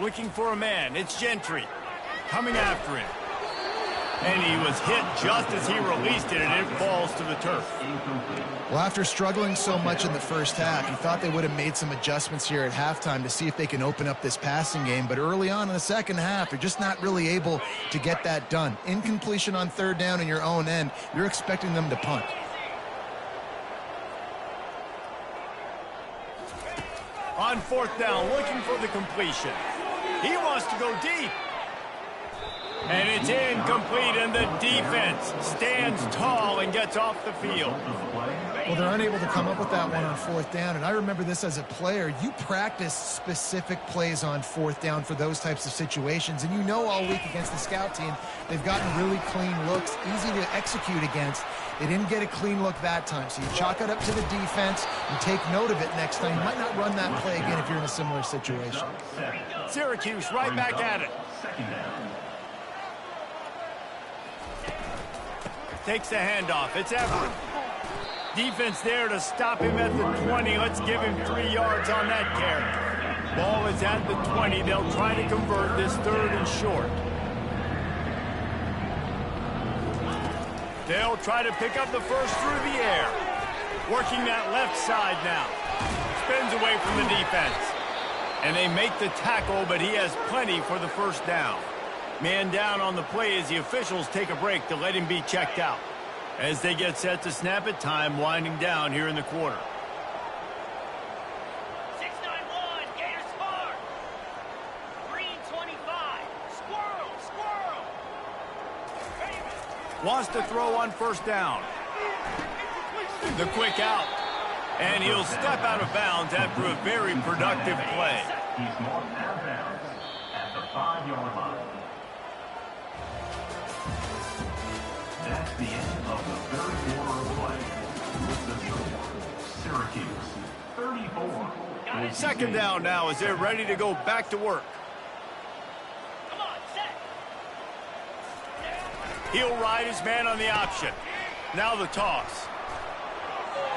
[SPEAKER 1] Looking for a man. It's Gentry coming after him. And he was hit just as he released it, and it falls to the turf.
[SPEAKER 2] Well, after struggling so much in the first half, you thought they would have made some adjustments here at halftime to see if they can open up this passing game. But early on in the second half, they're just not really able to get that done. Incompletion on third down in your own end, you're expecting them to punt.
[SPEAKER 1] On fourth down, looking for the completion. He wants to go deep. And it's incomplete, and the defense stands tall and gets off the field.
[SPEAKER 2] Well, they're unable to come up with that one on fourth down, and I remember this as a player. You practice specific plays on fourth down for those types of situations, and you know all week against the scout team, they've gotten really clean looks, easy to execute against. They didn't get a clean look that time, so you chalk it up to the defense and take note of it next time. You might not run that play again if you're in a similar situation.
[SPEAKER 1] Syracuse right back at it. Takes the handoff. It's Everett. Defense there to stop him at the 20. Let's give him 3 yards on that carry. Ball is at the 20. They'll try to convert this third and short. They'll try to pick up the first through the air. Working that left side now. Spins away from the defense. And they make the tackle, but he has plenty for the first down. Man down on the play as the officials take a break to let him be checked out. As they get set to snap it, time winding down here in the quarter.
[SPEAKER 6] 691, Gator Smart. Green 25, Squirrel.
[SPEAKER 1] Wants to throw on first down. The quick out. And he'll step out of bounds after a very productive play.
[SPEAKER 5] He's marked out of bounds at the 5-yard line. That's the end of the third quarter of play. With the score, Syracuse 34,
[SPEAKER 1] Second down now as they're ready to go back to work.
[SPEAKER 6] Come on, set.
[SPEAKER 1] He'll ride his man on the option. Now the toss.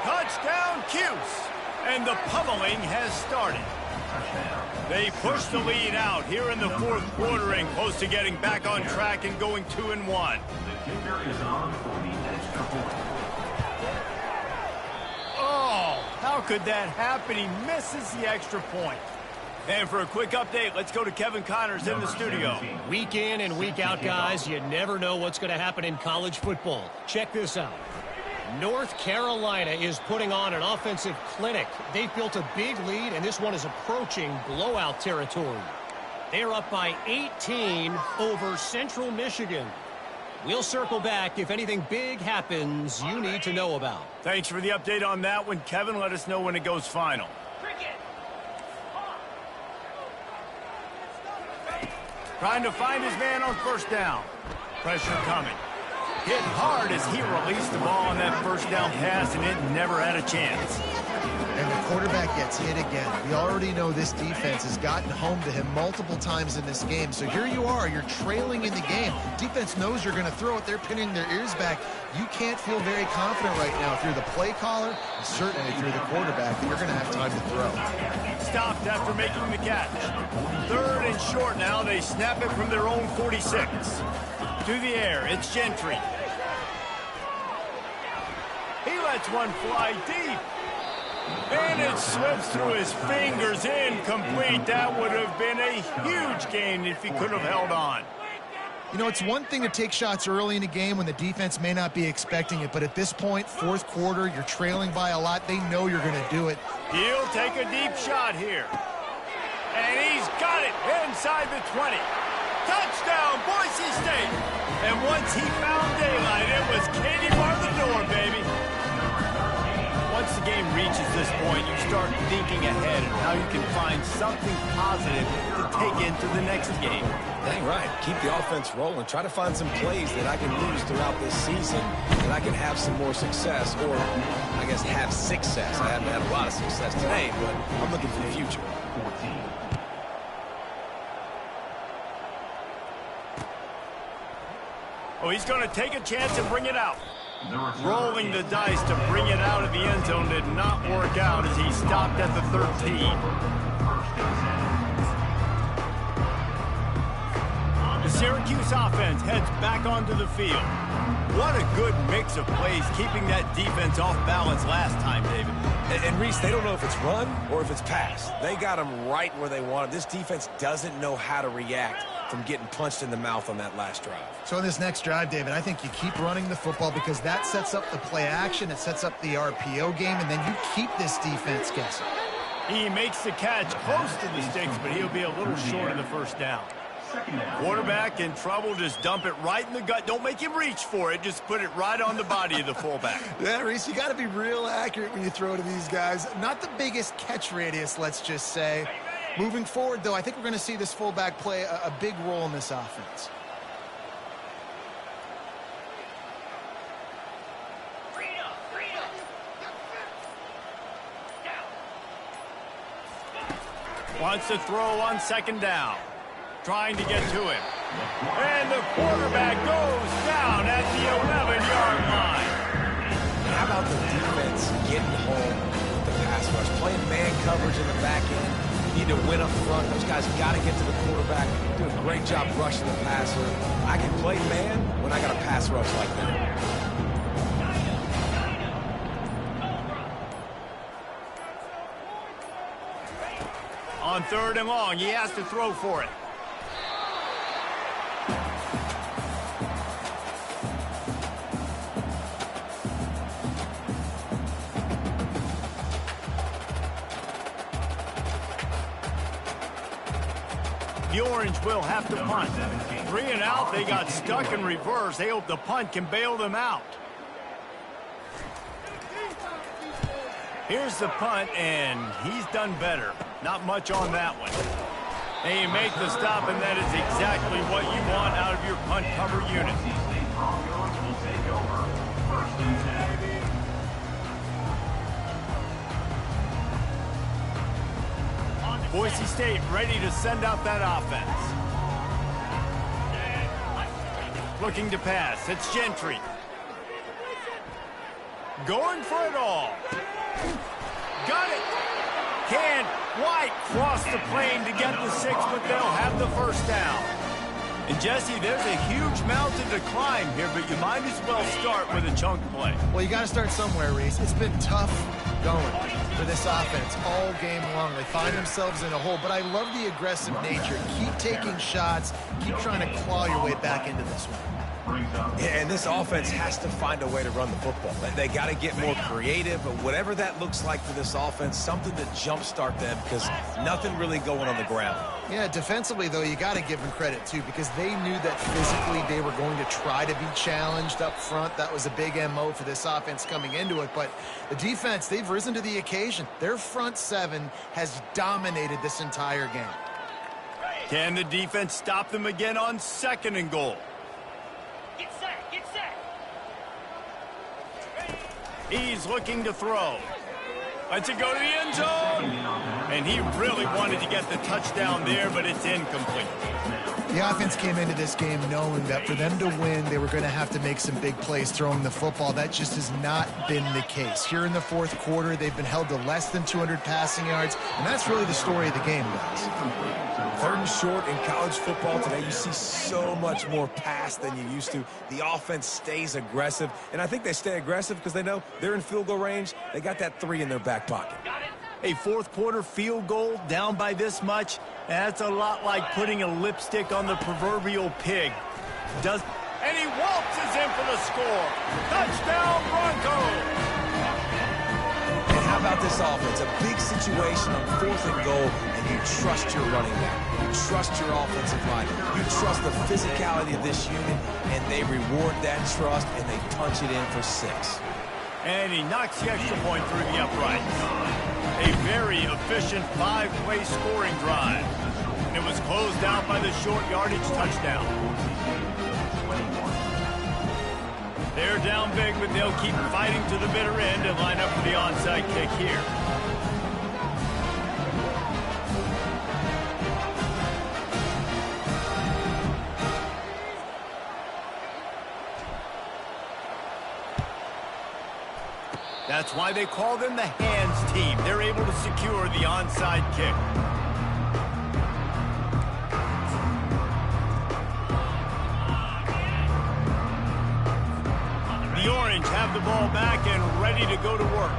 [SPEAKER 1] Touchdown, Cuse. And the pummeling has started. They push the lead out here in the fourth quarter and close to getting back on track and going 2-1.
[SPEAKER 5] The kicker is on for the extra point.
[SPEAKER 1] Oh, how could that happen? He misses the extra point. And for a quick update, let's go to Kevin Connors in the studio.
[SPEAKER 4] Week in and week out, guys, you never know what's going to happen in college football. Check this out. North Carolina is putting on an offensive clinic. They've built a big lead, and this one is approaching blowout territory. They're up by 18 over Central Michigan. We'll circle back if anything big happens you need to know about.
[SPEAKER 1] Thanks for the update on that one, Kevin. Let us know when it goes final.
[SPEAKER 6] Cricket.
[SPEAKER 1] Trying to find his man on first down. Pressure coming. Hit hard as he released the ball on that first down pass, and it never had a chance.
[SPEAKER 2] And the quarterback gets hit again. We already know this defense has gotten home to him multiple times in this game. So here you are, you're trailing in the game. Defense knows you're going to throw it. They're pinning their ears back. You can't feel very confident right now if you're the play caller, and certainly if you're the quarterback, that you're going to have time to throw.
[SPEAKER 1] Stopped after making the catch. Third and short now. They snap it from their own 46. To the air, it's Gentry. He lets one fly deep. And it slips through his fingers, incomplete. That would have been a huge gain if he could have held on.
[SPEAKER 2] You know, it's one thing to take shots early in a game when the defense may not be expecting it, but at this point, fourth quarter, you're trailing by a lot. They know you're going to do it.
[SPEAKER 1] He'll take a deep shot here. And he's got it inside the 20. Touchdown, Boise State. And once he found daylight, it was Katie bar the door, baby. Once the game reaches this point, you start thinking ahead and how you can find something positive to take into the next game.
[SPEAKER 3] Dang right. Keep the offense rolling. Try to find some plays that I can use throughout this season that I can have some more success, or I guess have success. I haven't had a lot of success today, but I'm looking for the future.
[SPEAKER 5] 14.
[SPEAKER 1] Oh, he's going to take a chance and bring it out. Rolling the dice to bring it out of the end zone did not work out as he stopped at the 13. The Syracuse offense heads back onto the field. What a good mix of plays, keeping that defense off balance last time, David.
[SPEAKER 3] And Reese, they don't know if it's run or if it's pass. They got them right where they want them. This defense doesn't know how to react from getting punched in the mouth on that last drive.
[SPEAKER 2] So in this next drive, David, I think you keep running the football because that sets up the play action, it sets up the RPO game, and then you keep this defense guessing.
[SPEAKER 1] He makes the catch close to the sticks, but he'll be a little short of the first down. Quarterback in trouble, just dump it right in the gut. Don't make him reach for it. Just put it right on the body of the fullback.
[SPEAKER 2] Yeah, Reese, you got to be real accurate when you throw to these guys. Not the biggest catch radius, let's just say. Moving forward, though, I think we're going to see this fullback play a big role in this offense.
[SPEAKER 1] Wants to throw on second down. Trying to get to him. And the quarterback goes down at the 11-yard line.
[SPEAKER 3] How about the defense getting home with the pass rush? Playing man coverage in the back end. You need to win up front. Those guys got to get to the quarterback. Do a great job rushing the passer. I can play man when I got a pass rush like that.
[SPEAKER 1] On third and long, he has to throw for it. The Orange will have to punt. 3 and out, they got stuck in reverse. They hope the punt can bail them out. Here's the punt, and he's done better. Not much on that one. And you make the stop, and that is exactly what you want out of your punt cover unit. Boise State ready to send out that offense. Looking to pass. It's Gentry. Going for it all. Got it. Can White cross the plane to get the 6, but they'll have the first down. And Jesse, there's a huge mountain to climb here, but you might as well start with a chunk play.
[SPEAKER 2] Well, you got to start somewhere, Reese. It's been tough going for this offense all game long. They find themselves in a hole, but I love the aggressive nature. Keep taking shots. Keep trying to claw your way back into this one.
[SPEAKER 3] Yeah, and this offense has to find a way to run the football. They got to get more creative, but whatever that looks like for this offense, something to jumpstart them because nothing really going on the ground.
[SPEAKER 2] Yeah, defensively, though, you got to give them credit, too, because they knew that physically they were going to try to be challenged up front. That was a big MO for this offense coming into it. But the defense, they've risen to the occasion. Their front seven has dominated this entire game.
[SPEAKER 1] Can the defense stop them again on 2nd and goal?
[SPEAKER 6] Get set, get set.
[SPEAKER 1] He's looking to throw. Lets it go to the end zone. And he really wanted to get the touchdown there, but it's incomplete.
[SPEAKER 2] The offense came into this game knowing that for them to win, they were going to have to make some big plays throwing the football. That just has not been the case. Here in the 4th quarter, they've been held to less than 200 passing yards, and that's really the story of the game, guys.
[SPEAKER 3] 3rd and short in college football today, you see so much more pass than you used to. The offense stays aggressive, and I think they stay aggressive because they know they're in field goal range. They got that 3 in their back pocket.
[SPEAKER 1] A 4th quarter field goal down by this much, that's a lot like putting a lipstick on the proverbial pig. And he waltzes in for the score. Touchdown, Broncos!
[SPEAKER 3] And how about this offense? A big situation on 4th and goal, and you trust your running back. You trust your offensive line. You trust the physicality of this unit, and they reward that trust, and they punch it in for 6.
[SPEAKER 1] And he knocks the extra point through the uprights. A very efficient 5-play scoring drive. And it was closed out by the short yardage touchdown. They're down big, but they'll keep fighting to the bitter end and line up for the onside kick here. That's why they call them the hands team. They're able to secure the onside kick. The Orange have the ball back and ready to go to work.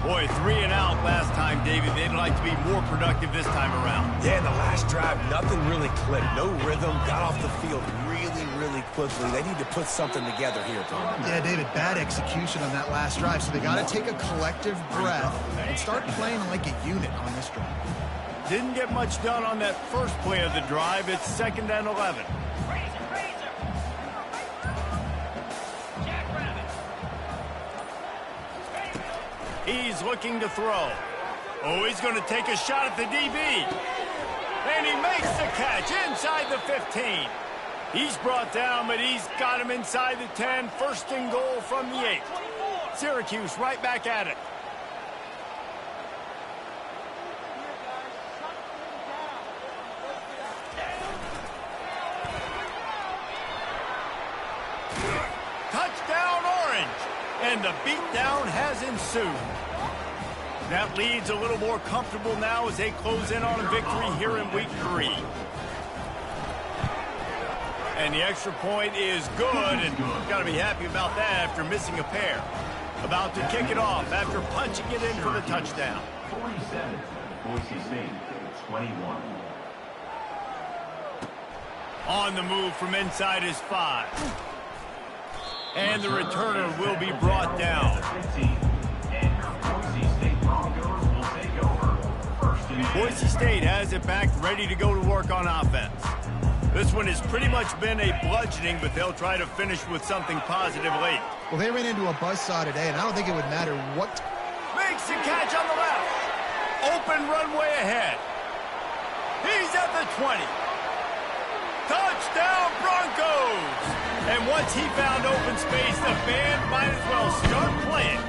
[SPEAKER 1] Boy, 3 and out last time, David. They'd like to be more productive this time around.
[SPEAKER 3] Yeah, in the last drive, nothing really clicked. No rhythm, got off the field really quickly. They need to put something together here, Tom.
[SPEAKER 2] Yeah, David, bad execution on that last drive, so they got to take a collective breath and start playing like a unit on this drive.
[SPEAKER 1] Didn't get much done on that first play of the drive. It's 2nd and 11. He's looking to throw. Oh, he's going to take a shot at the DB. And he makes the catch inside the 15. He's brought down, but he's got him inside the 10. 1st and goal from the 8. Syracuse right back at it. Touchdown, Orange. And the beatdown has ensued. That lead's a little more comfortable now as they close in on a victory here in week 3. And the extra point is good, and got to be happy about that after missing a pair. About to kick it off after punching it in for the touchdown.
[SPEAKER 5] 47, Boise State, 21.
[SPEAKER 1] On the move from inside his 5. And the returner will be brought down. Boise State has it back, ready to go to work on offense. This one has pretty much been a bludgeoning, but they'll try to finish with something positive late.
[SPEAKER 2] Well, they ran into a buzzsaw today, and I don't think it would matter what.
[SPEAKER 1] Makes the catch on the left. Open runway ahead. He's at the 20. Touchdown, Broncos! And once he found open space, the band might as well start playing.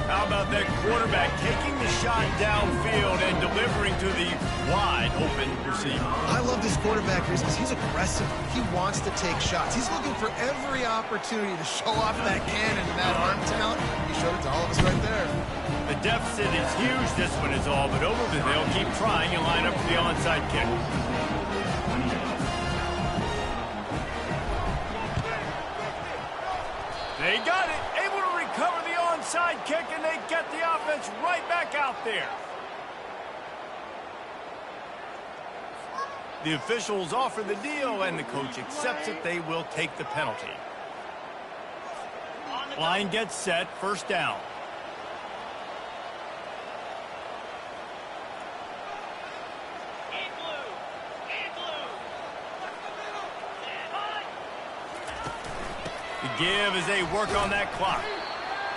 [SPEAKER 1] How about that quarterback taking the shot downfield and delivering to the wide open receiver.
[SPEAKER 2] I love this quarterback because he's aggressive. He wants to take shots. He's looking for every opportunity to show off that cannon and that arm talent. He showed it to all of us right there.
[SPEAKER 1] The deficit is huge, this one is all, but over to they'll keep trying and line up for the onside kick. They got it, able to recover the onside kick, and they get the offense right back out there. The officials offer the deal, and the coach accepts it. They will take the penalty. Line gets set, first down. The give as they work on that clock.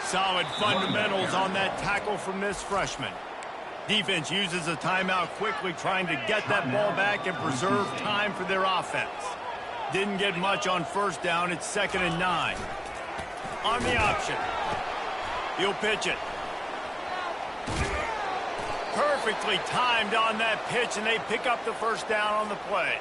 [SPEAKER 1] Solid fundamentals on that tackle from this freshman. Defense uses a timeout quickly, trying to get that ball back and preserve time for their offense. Didn't get much on first down. It's 2nd and 9. On the option. He'll pitch it. Perfectly timed on that pitch, and they pick up the first down on the play.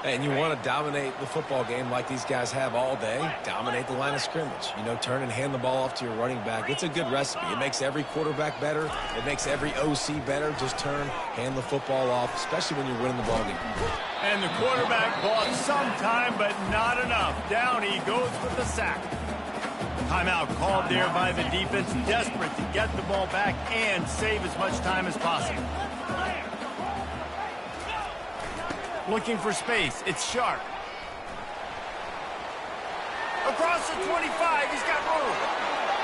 [SPEAKER 3] And you want to dominate the football game like these guys have all day. Dominate the line of scrimmage. You know, turn and hand the ball off to your running back. It's a good recipe. It makes every quarterback better. It makes every OC better. Just turn, hand the football off, especially when you're winning the ball game.
[SPEAKER 1] And the quarterback bought some time, but not enough. Down he goes with the sack. Timeout called there by the defense, desperate to get the ball back and save as much time as possible. Looking for space. It's Sharp. Across the 25, he's got room.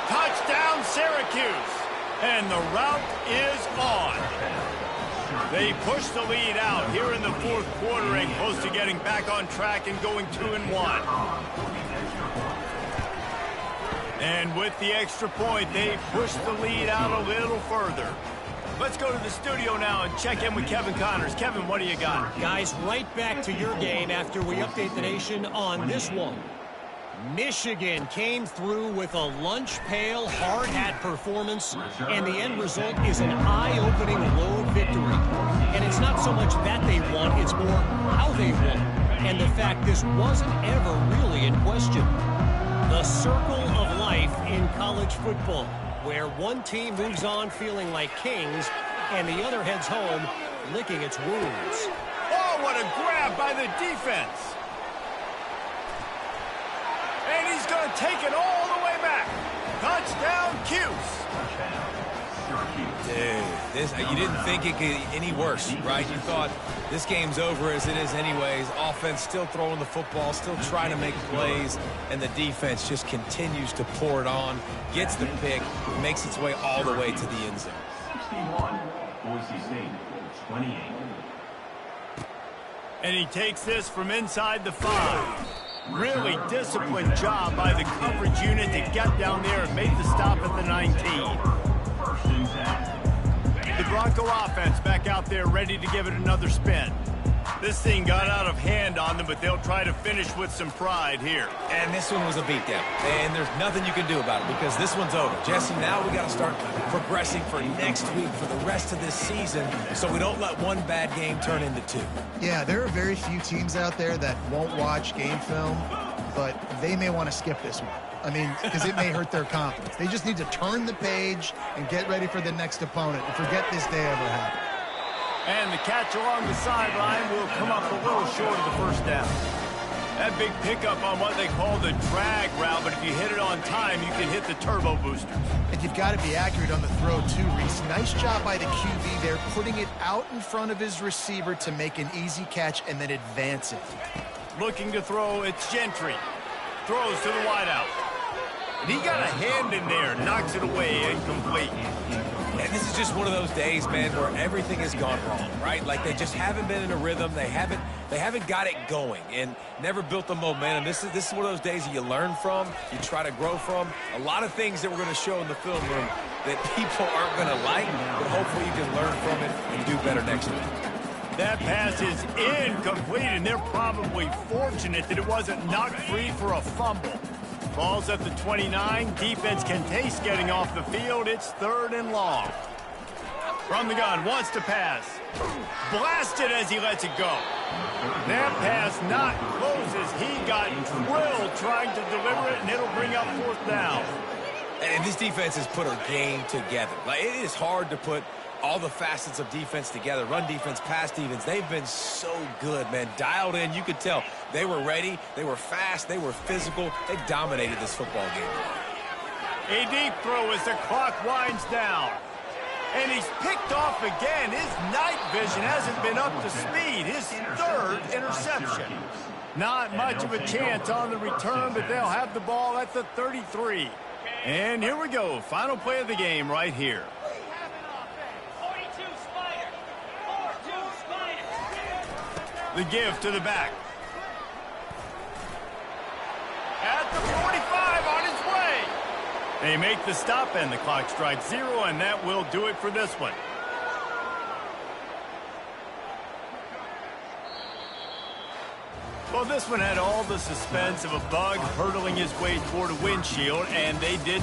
[SPEAKER 1] Touchdown, Syracuse. And the route is on. They push the lead out here in the fourth quarter and close to getting back on track and going 2-1. And with the extra point, they push the lead out a little further. Let's go to the studio now and check in with Kevin Connors. Kevin, what do you got?
[SPEAKER 4] Guys, right back to your game after we update the nation on this one. Michigan came through with a lunch pail, hard hat performance, and the end result is an eye-opening road victory. And it's not so much that they won, it's more how they won. And the fact this wasn't ever really in question. The circle of life in college football, where one team moves on feeling like kings and the other heads home licking its wounds.
[SPEAKER 1] Oh, what a grab by the defense. And he's going to take it all the way back. Touchdown, Cuse.
[SPEAKER 3] Dude, you didn't think it could get any worse, right? You thought this game's over as it is anyways. Offense still throwing the football, still trying to make plays, and the defense just continues to pour it on, gets the pick, makes its way all the way to the end zone.
[SPEAKER 5] 61, Boise State, 28.
[SPEAKER 1] And he takes this from inside the 5. Really disciplined job by the coverage unit to get down there and make the stop at the 19.
[SPEAKER 5] First and 10.
[SPEAKER 1] The Bronco offense back out there ready to give it another spin. This thing got out of hand on them, but they'll try to finish with some pride here.
[SPEAKER 3] And this one was a beatdown. And there's nothing you can do about it because this one's over. Jesse, now we got to start progressing for next week, for the rest of this season, so we don't let one bad game turn into 2.
[SPEAKER 2] Yeah, there are very few teams out there that won't watch game film, but they may want to skip this one. I mean, because it may hurt their confidence. They just need to turn the page and get ready for the next opponent and forget this day ever happened.
[SPEAKER 1] And the catch along the sideline will come up a little short of the first down. That big pickup on what they call the drag route, but if you hit it on time, you can hit the turbo boosters.
[SPEAKER 2] And you've got to be accurate on the throw, too, Reese. Nice job by the QB there, putting it out in front of his receiver to make an easy catch and then advance it.
[SPEAKER 1] Looking to throw, it's Gentry. Throws to the wideout. And he got a hand in there, knocks it away, incomplete.
[SPEAKER 3] And this is just one of those days, man, where everything has gone wrong, right? Like they just haven't been in a rhythm. They haven't got it going and never built the momentum. This is one of those days that you learn from, you try to grow from. A lot of things that we're going to show in the film room that people aren't going to like, but hopefully you can learn from it and do better next week.
[SPEAKER 1] That pass is incomplete, and they're probably fortunate that it wasn't knocked free for a fumble. Ball's at the 29. Defense can taste getting off the field. It's 3rd and long. From the gun, wants to pass. Blasted as he lets it go. That pass not close as he got drilled trying to deliver it, and it'll bring up fourth down.
[SPEAKER 3] And this defense has put a game together. Like, it is hard to put all the facets of defense together. Run defense, pass defense. They've been so good, man. Dialed in. You could tell they were ready. They were fast. They were physical. They dominated this football game.
[SPEAKER 1] A deep throw as the clock winds down. And he's picked off again. His night vision hasn't been up to speed. His third interception. Not much of a chance on the return, but they'll have the ball at the 33. And here we go. Final play of the game right here.
[SPEAKER 6] 42 Spiders. 42 Spiders.
[SPEAKER 1] The give to the back. At the 45, on his way. They make the stop, and the clock strikes 0, and that will do it for this one. Well, this one had all the suspense of a bug hurtling his way toward a windshield, and they did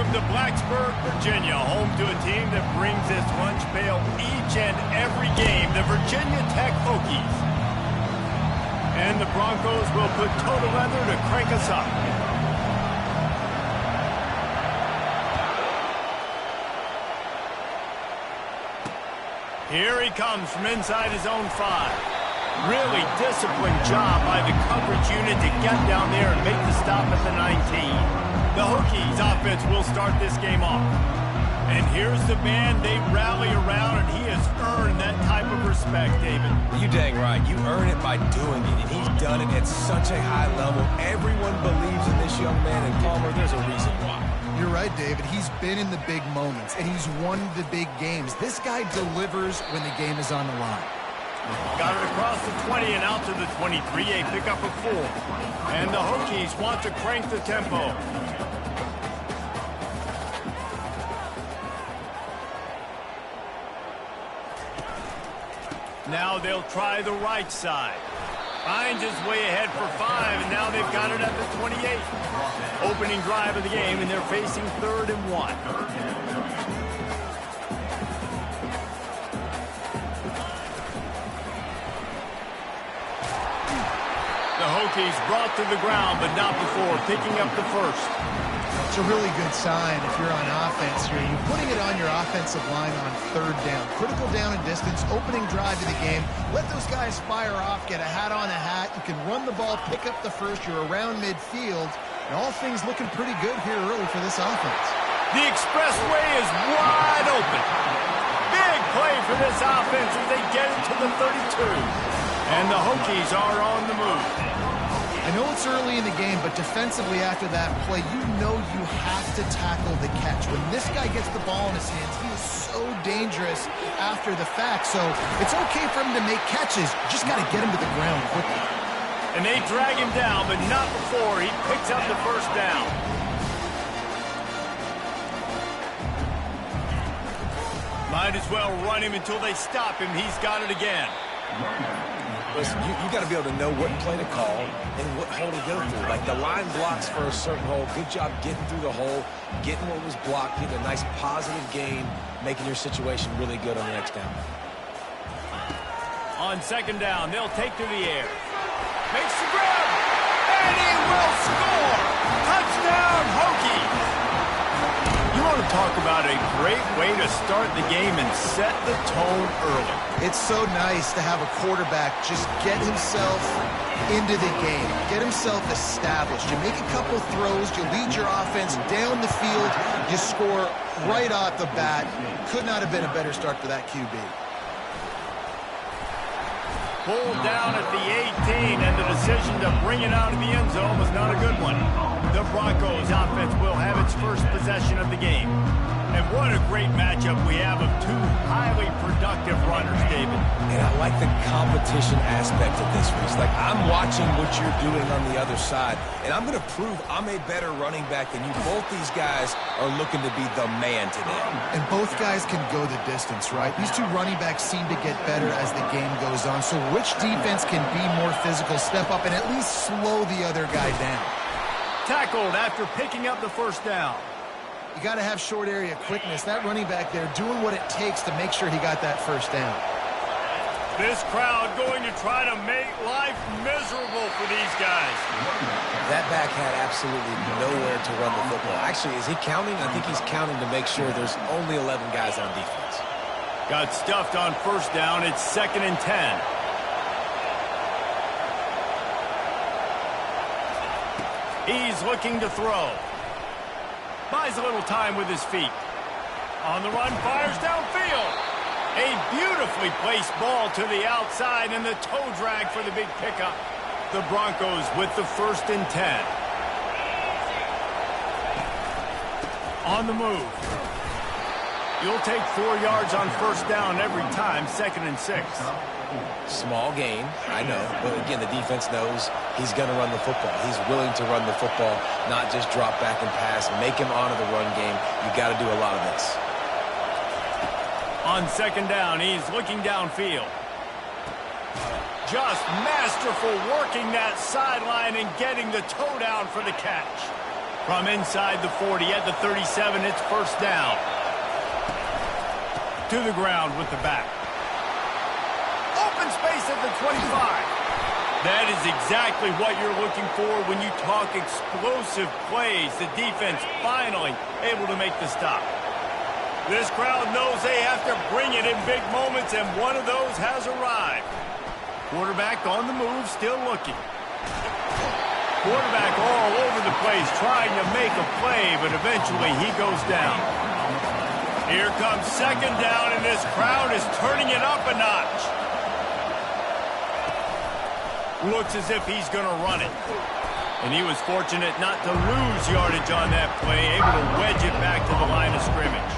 [SPEAKER 1] welcome to Blacksburg, Virginia, home to a team that brings its lunch pail each and every game, the Virginia Tech Hokies. And the Broncos will put total leather to crank us up. Here he comes from inside his own 5. Really disciplined job by the coverage unit to get down there and make the stop at the 19. The Hokies offense will start this game off. And here's the man they rally around, and he has earned that type of respect, David.
[SPEAKER 3] You dang right. You earn it by doing it, and he's done it at such a high level. Everyone believes in this young man, and Palmer, there's a reason why.
[SPEAKER 2] You're right, David. He's been in the big moments, and he's won the big games. This guy delivers when the game is on the line.
[SPEAKER 1] Got it across the 20 and out to the 23, a pickup of 4. And the Hokies want to crank the tempo. Now they'll try the right side. Finds his way ahead for 5, and now they've got it at the 28. Opening drive of the game, and they're facing 3rd and 1. The Hokies brought to the ground, but not before picking up the first.
[SPEAKER 2] It's a really good sign if you're on offense here. You're putting it on your offensive line on 3rd down. Critical down and distance, opening drive of the game. Let those guys fire off, get a hat on a hat. You can run the ball, pick up the first. You're around midfield. And all things looking pretty good here early for this offense.
[SPEAKER 1] The expressway is wide open. Big play for this offense as they get it to the 32. And the Hokies are on the move.
[SPEAKER 2] I know it's early in the game, but defensively after that play, you know you have to tackle the catch. When this guy gets the ball in his hands, he is so dangerous after the fact. So it's okay for him to make catches. You just got to get him to the ground quickly.
[SPEAKER 1] And they drag him down, but not before he picks up the first down. Might as well run him until they stop him. He's got it again.
[SPEAKER 3] Listen, you got to be able to know what play to call and what hole to go through. Like the line blocks for a certain hole. Good job getting through the hole, getting what was blocked, getting a nice positive gain, making your situation really good on the next down.
[SPEAKER 1] On 2nd down, they'll take to the air. Makes the grab, and he will score! Touchdown, Hokies! You want to talk about a great way to start the game and set the tone early.
[SPEAKER 2] It's so nice to have a quarterback just get himself into the game, get himself established. You make a couple throws, you lead your offense down the field, you score right off the bat. Could not have been a better start for that QB.
[SPEAKER 1] Pulled down at the 18, and the decision to bring it out of the end zone was not a good one. The Broncos offense will have its first possession of the game. And what a great matchup we have of 2 highly productive runners, David.
[SPEAKER 3] And I like the competition aspect of this, Reese. Like, I'm watching what you're doing on the other side, and I'm going to prove I'm a better running back than you. Both these guys are looking to be the man today.
[SPEAKER 2] And both guys can go the distance, right? These 2 running backs seem to get better as the game goes on. So which defense can be more physical, step up, and at least slow the other guy down?
[SPEAKER 1] Tackled after picking up the first down.
[SPEAKER 2] You got to have short area quickness. That running back there doing what it takes to make sure he got that first down.
[SPEAKER 1] This crowd going to try to make life miserable for these guys.
[SPEAKER 3] That back had absolutely nowhere to run the football. Actually, is he counting? I think he's counting to make sure there's only 11 guys on defense.
[SPEAKER 1] Got stuffed on first down. It's 2nd and 10. He's looking to throw. Buys a little time with his feet. On the run, fires downfield. A beautifully placed ball to the outside, and the toe drag for the big pickup. The Broncos with the 1st and 10. On the move. You'll take 4 yards on first down every time, 2nd and 6.
[SPEAKER 3] Small gain, I know, but again, the defense knows he's going to run the football. He's willing to run the football, not just drop back and pass, make him honor the run game. You got to do a lot of this.
[SPEAKER 1] On 2nd down, he's looking downfield. Just masterful working that sideline and getting the toe down for the catch. From inside the 40 at the 37, it's first down. To the ground with the back. Open space at the 25. That is exactly what you're looking for when you talk explosive plays. The defense finally able to make the stop. This crowd knows they have to bring it in big moments, and one of those has arrived. Quarterback on the move, still looking. Quarterback all over the place, trying to make a play, but eventually he goes down. Here comes second down, and this crowd is turning it up a notch. Looks as if he's going to run it. And he was fortunate not to lose yardage on that play, able to wedge it back to the line of scrimmage.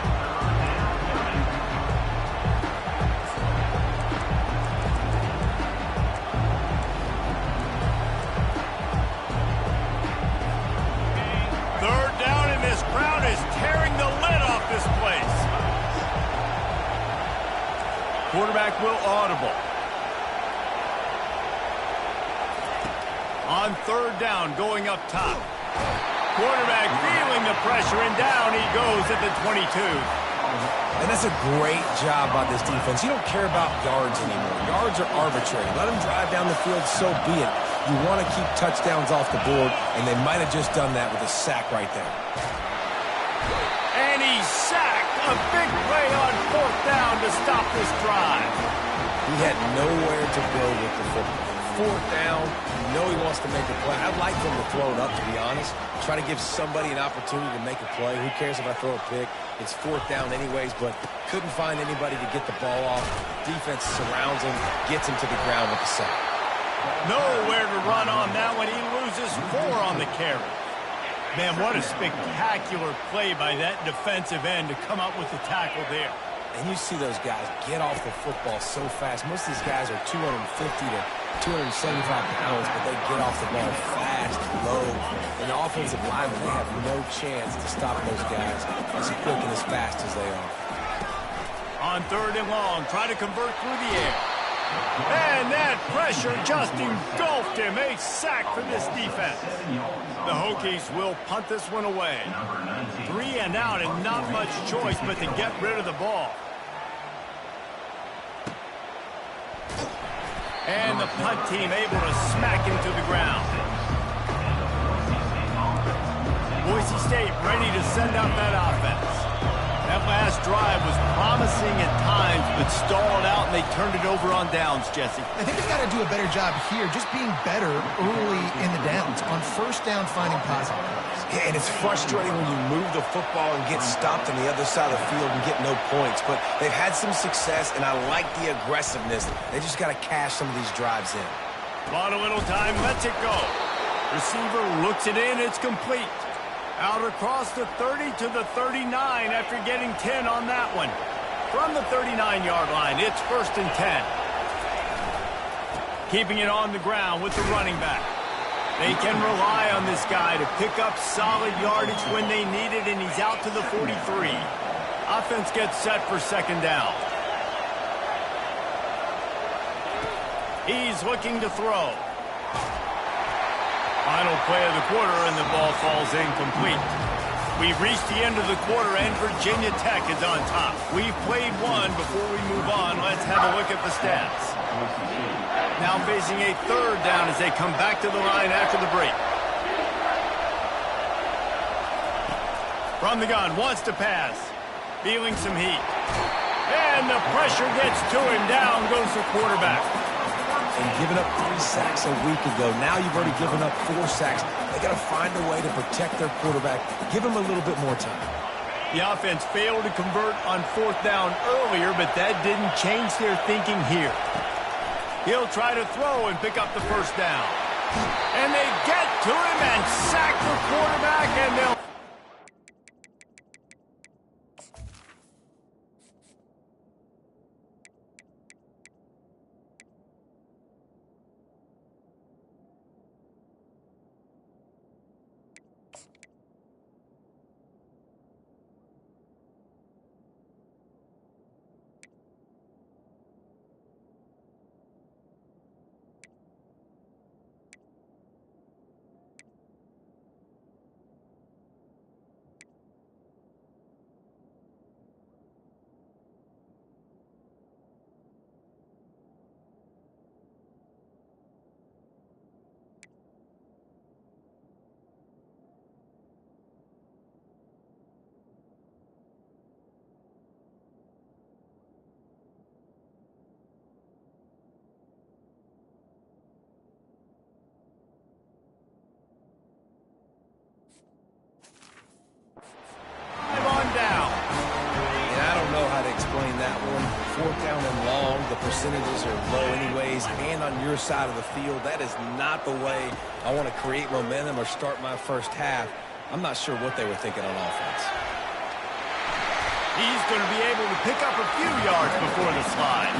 [SPEAKER 1] Third down, and this crowd is tearing the lid off this place. Quarterback will audible. On third down, going up top. Quarterback feeling the pressure, and down he goes at the 22.
[SPEAKER 3] And that's a great job by this defense. You don't care about yards anymore. Yards are arbitrary. Let them drive down the field, so be it. You want to keep touchdowns off the board, and they might have just done that with a sack right there.
[SPEAKER 1] And he's sacked. A big play on fourth down to stop this drive.
[SPEAKER 3] He had nowhere to go with the football. Fourth down, you know he wants to make a play. I'd like for him to throw it up, to be honest. Try to give somebody an opportunity to make a play. Who cares if I throw a pick? It's fourth down anyways, but couldn't find anybody to get the ball off. Defense surrounds him, gets him to the ground with the sack.
[SPEAKER 1] Nowhere to run on that one. He loses 4 on the carry. Man, what a spectacular play by that defensive end to come up with the tackle there.
[SPEAKER 3] And you see those guys get off the football so fast. Most of these guys are 250 to 275 pounds, but they get off the ball fast, low. And the offensive linemen, they have no chance to stop those guys as quick and as fast as they are.
[SPEAKER 1] On third and long, try to convert through the air. And that pressure just engulfed him. A sack for this defense. The Hokies will punt this one away. 3 and out, and not much choice but to get rid of the ball. And the punt team able to smack him to the ground. Boise State ready to send out that offense. That last drive was promising at times, but stalled out, and they turned it over on downs, Jesse.
[SPEAKER 2] I think they've got to do a better job here, just being better early in the downs. On first down, finding positive plays.
[SPEAKER 3] Yeah, and it's frustrating when you move the football and get stopped on the other side of the field and get no points. But they've had some success, and I like the aggressiveness. They just got to cash some of these drives in.
[SPEAKER 1] Bought a little time, lets it go. Receiver looks it in, it's complete. Out across the 30 to the 39 after getting 10 on that one. From the 39-yard line, it's first and 10. Keeping it on the ground with the running back. They can rely on this guy to pick up solid yardage when they need it, and he's out to the 43. Offense gets set for second down. He's looking to throw. Final play of the quarter, and the ball falls incomplete. We've reached the end of the quarter, and Virginia Tech is on top. We've played one. Before we move on, let's have a look at the stats. Now facing a third down as they come back to the line after the break. From the gun, wants to pass. Feeling some heat. And the pressure gets to him. Down goes the quarterback.
[SPEAKER 3] And giving up 3 sacks a week ago. Now you've already given up 4 sacks. They got to find a way to protect their quarterback. Give him a little bit more time.
[SPEAKER 1] The offense failed to convert on fourth down earlier, but that didn't change their thinking here. He'll try to throw and pick up the first down. And they get to him and sack the quarterback, and they'll...
[SPEAKER 3] 4th down and long, the percentages are low anyways, and on your side of the field, that is not the way I want to create momentum or start my first half. I'm not sure what they were thinking on offense.
[SPEAKER 1] He's going to be able to pick up a few yards before the slide.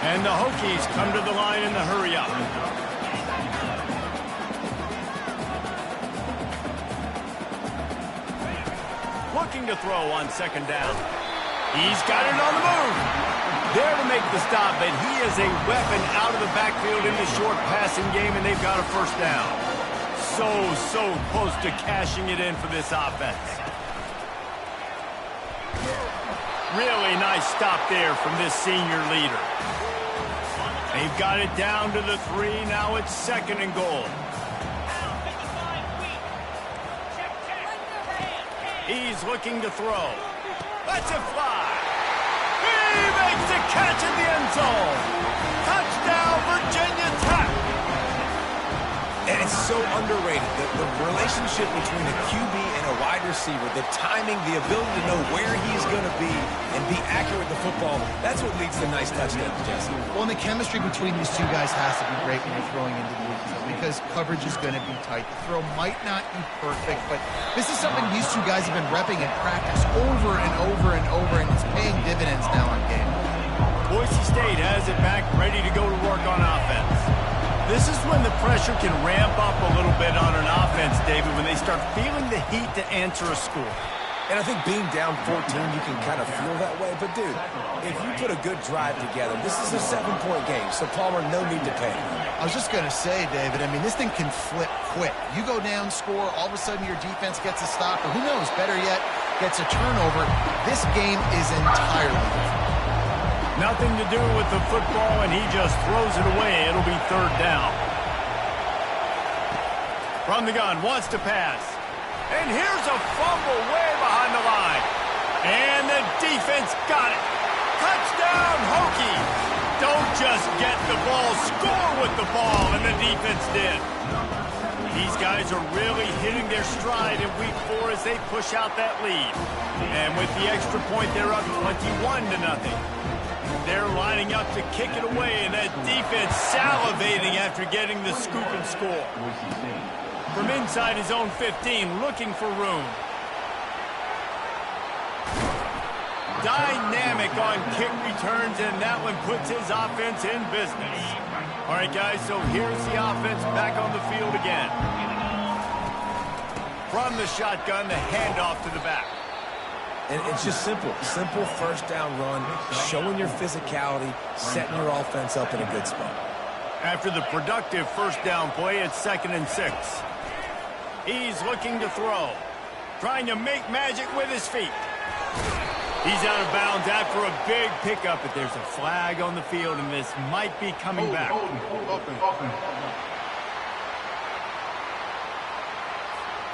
[SPEAKER 1] And the Hokies come to the line in the hurry-up. Looking to throw on 2nd down. He's got it on the move. There to make the stop, but he is a weapon out of the backfield in the short passing game, and they've got a 1st down. So close to cashing it in for this offense. Really nice stop there from this senior leader. They've got it down to the 3. Now it's 2nd and goal. He's looking to throw. Let's it fly. He makes the catch in the end zone. Touchdown, Virginia Tech.
[SPEAKER 3] And it's so underrated, the relationship between a QB and a wide receiver, the timing, the ability to know where he's going to be and be accurate with the football, that's what leads to nice touchdowns, Jesse.
[SPEAKER 2] Well, and the chemistry between these two guys has to be great when you're throwing into the end zone because coverage is going to be tight. The throw might not be perfect, but this is something these two guys have been repping in practice over and over and over, and it's paying dividends now on game.
[SPEAKER 1] Boise State has it back, ready to go to work on offense. This is when the pressure can ramp up a little bit on an offense, David, when they start feeling the heat to answer a score.
[SPEAKER 3] And I think being down 14, you can kind of feel that way. But, dude, if you put a good drive together, this is a 7-point game, so Palmer, no need to panic.
[SPEAKER 2] I was just going to say, David, I mean, this thing can flip quick. You go down, score, all of a sudden your defense gets a stop, or who knows, better yet, gets a turnover. This game is entirely different.
[SPEAKER 1] Nothing to do with the football, and he just throws it away. It'll be 3rd down. From the gun, wants to pass. And here's a fumble way behind the line. And the defense got it. Touchdown, Hokies. Don't just get the ball, score with the ball, and the defense did. These guys are really hitting their stride in week 4 as they push out that lead. And with the extra point, they're up 21-0. They're lining up to kick it away, and that defense salivating after getting the scoop and score. From inside his own 15, looking for room. Dynamic on kick returns, and that one puts his offense in business. All right, guys, so here's the offense back on the field again. From the shotgun, the handoff to the back.
[SPEAKER 3] And it's just simple 1st down run, showing your physicality, setting your offense up in a good spot.
[SPEAKER 1] After the productive 1st down play, it's 2nd and 6. He's looking to throw, trying to make magic with his feet. He's out of bounds after a big pickup, but there's a flag on the field, and this might be coming back.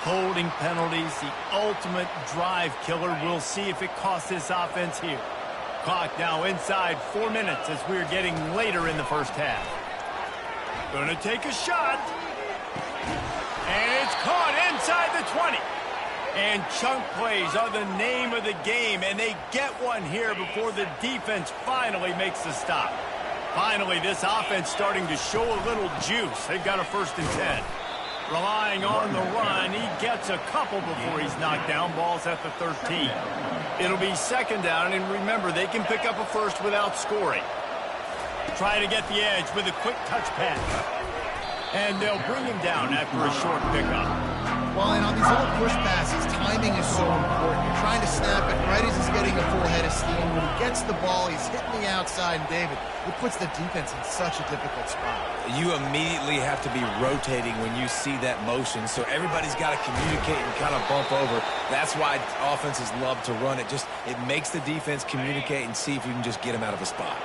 [SPEAKER 1] Holding penalties, the ultimate drive killer. We'll see if it costs this offense here. Clock now inside 4 minutes as we're getting later in the 1st half. Gonna take a shot. And it's caught inside the 20. And chunk plays are the name of the game, and they get one here before the defense finally makes the stop. Finally, this offense starting to show a little juice. They've got a 1st and 10. Relying on the run, he gets a couple before he's knocked down. Ball's at the 13. It'll be 2nd down, and remember, they can pick up a 1st without scoring. Try to get the edge with a quick touch pass. And they'll bring him down after a short pickup.
[SPEAKER 2] Well, and on these little push passes, timing is so important. You're trying to snap it right as he's getting a full head of steam. When he gets the ball, he's hitting the outside, and David, it puts the defense in such a difficult spot.
[SPEAKER 3] You immediately have to be rotating when you see that motion, so everybody's got to communicate and kind of bump over. That's why offenses love to run it. It makes the defense communicate and see if you can just get him out of a spot.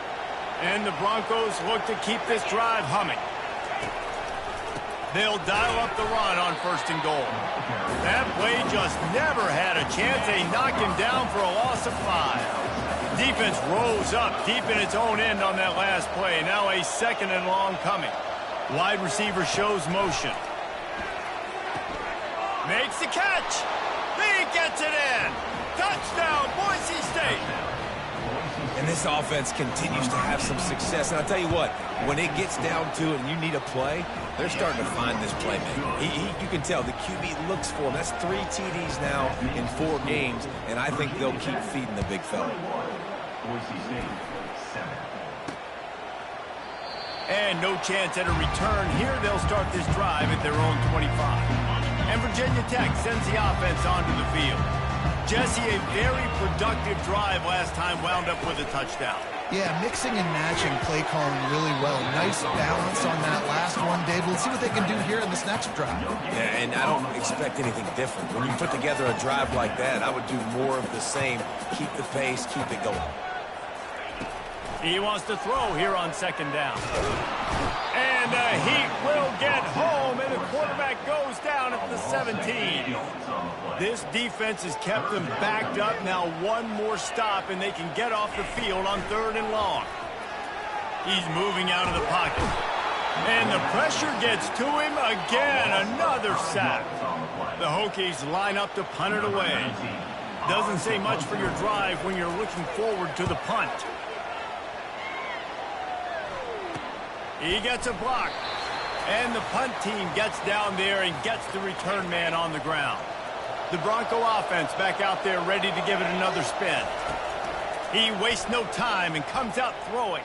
[SPEAKER 1] And the Broncos look to keep this drive humming. They'll dial up the run on 1st and goal. That play just never had a chance. They knock him down for a loss of 5. Defense rose up deep in its own end on that last play. Now a 2nd and long coming. Wide receiver shows motion. Makes the catch. He gets it in. Touchdown, Boise State.
[SPEAKER 3] And this This offense continues to have some success. And I'll tell you what, when it gets down to it and you need a play, they're starting to find this playmaker. You can tell the QB looks for him. That's 3 TDs now in 4 games, and I think they'll keep feeding the big fella.
[SPEAKER 5] Boise State, 7.
[SPEAKER 1] And no chance at a return here. They'll start this drive at their own 25. And Virginia Tech sends the offense onto the field. Jesse, a very productive drive last time, wound up with a touchdown.
[SPEAKER 2] Yeah, mixing and matching play calling really well. Nice balance on that last one, Dave. Let's see what they can do here in this next drive.
[SPEAKER 3] Yeah, and I don't expect anything different. When you put together a drive like that, I would do more of the same. Keep the pace, keep it going.
[SPEAKER 1] He wants to throw here on 2nd down. And the Heat will get home, and the quarterback goes down at the 17. This defense has kept them backed up. Now one more stop, and they can get off the field on 3rd and long. He's moving out of the pocket. And the pressure gets to him again. Another sack. The Hokies line up to punt it away. Doesn't say much for your drive when you're looking forward to the punt. He gets a block. And the punt team gets down there and gets the return man on the ground. The Bronco offense back out there ready to give it another spin. He wastes no time and comes out throwing.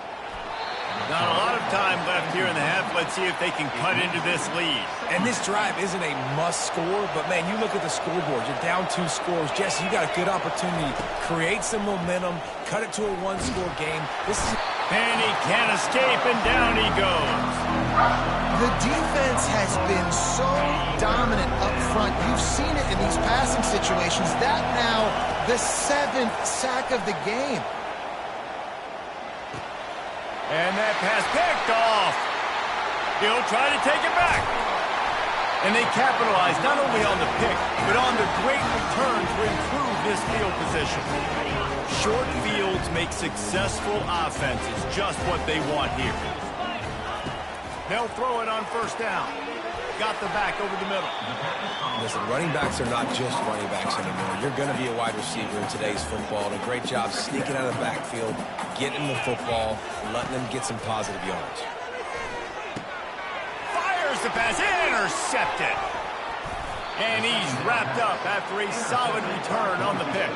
[SPEAKER 1] Not a lot of time left here in the half. Let's see if they can cut into this lead.
[SPEAKER 3] And this drive isn't a must score, but man, you look at the scoreboard. You're down 2 scores. Jesse, you got a good opportunity. Create some momentum. Cut it to a 1-score game.
[SPEAKER 1] And he can't escape, and down he goes.
[SPEAKER 2] The defense has been so dominant up front. You've seen it in these passing situations. That now the 7th sack of the game.
[SPEAKER 1] And that pass picked off. He'll try to take it back. And they capitalize not only on the pick, but on the great return to improve this field position. Short fields make successful offenses just what they want here. They'll throw it on 1st down. Got the back over the middle.
[SPEAKER 3] Listen, running backs are not just running backs anymore. You're going to be a wide receiver in today's football. And a great job sneaking out of the backfield, getting the football, letting them get some positive yards.
[SPEAKER 1] Fires the pass, intercepted. And he's wrapped up after a solid return on the pick.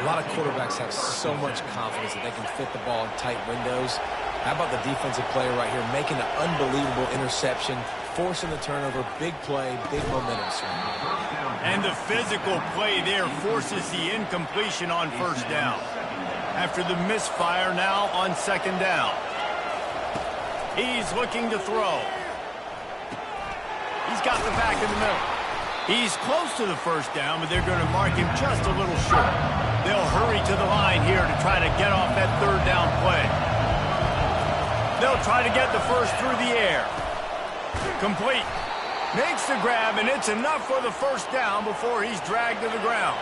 [SPEAKER 3] A lot of quarterbacks have so much confidence that they can fit the ball in tight windows. How about the defensive player right here making an unbelievable interception, forcing the turnover, big play, big momentum swing.
[SPEAKER 1] And the physical play there forces the incompletion on 1st down. After the misfire now on 2nd down. He's looking to throw. He's got the back in the middle. He's close to the 1st down, but they're going to mark him just a little short. They'll hurry to the line here to try to get off that 3rd down play. They'll try to get the first through the air. Complete. Makes the grab, and it's enough for the 1st down before he's dragged to the ground.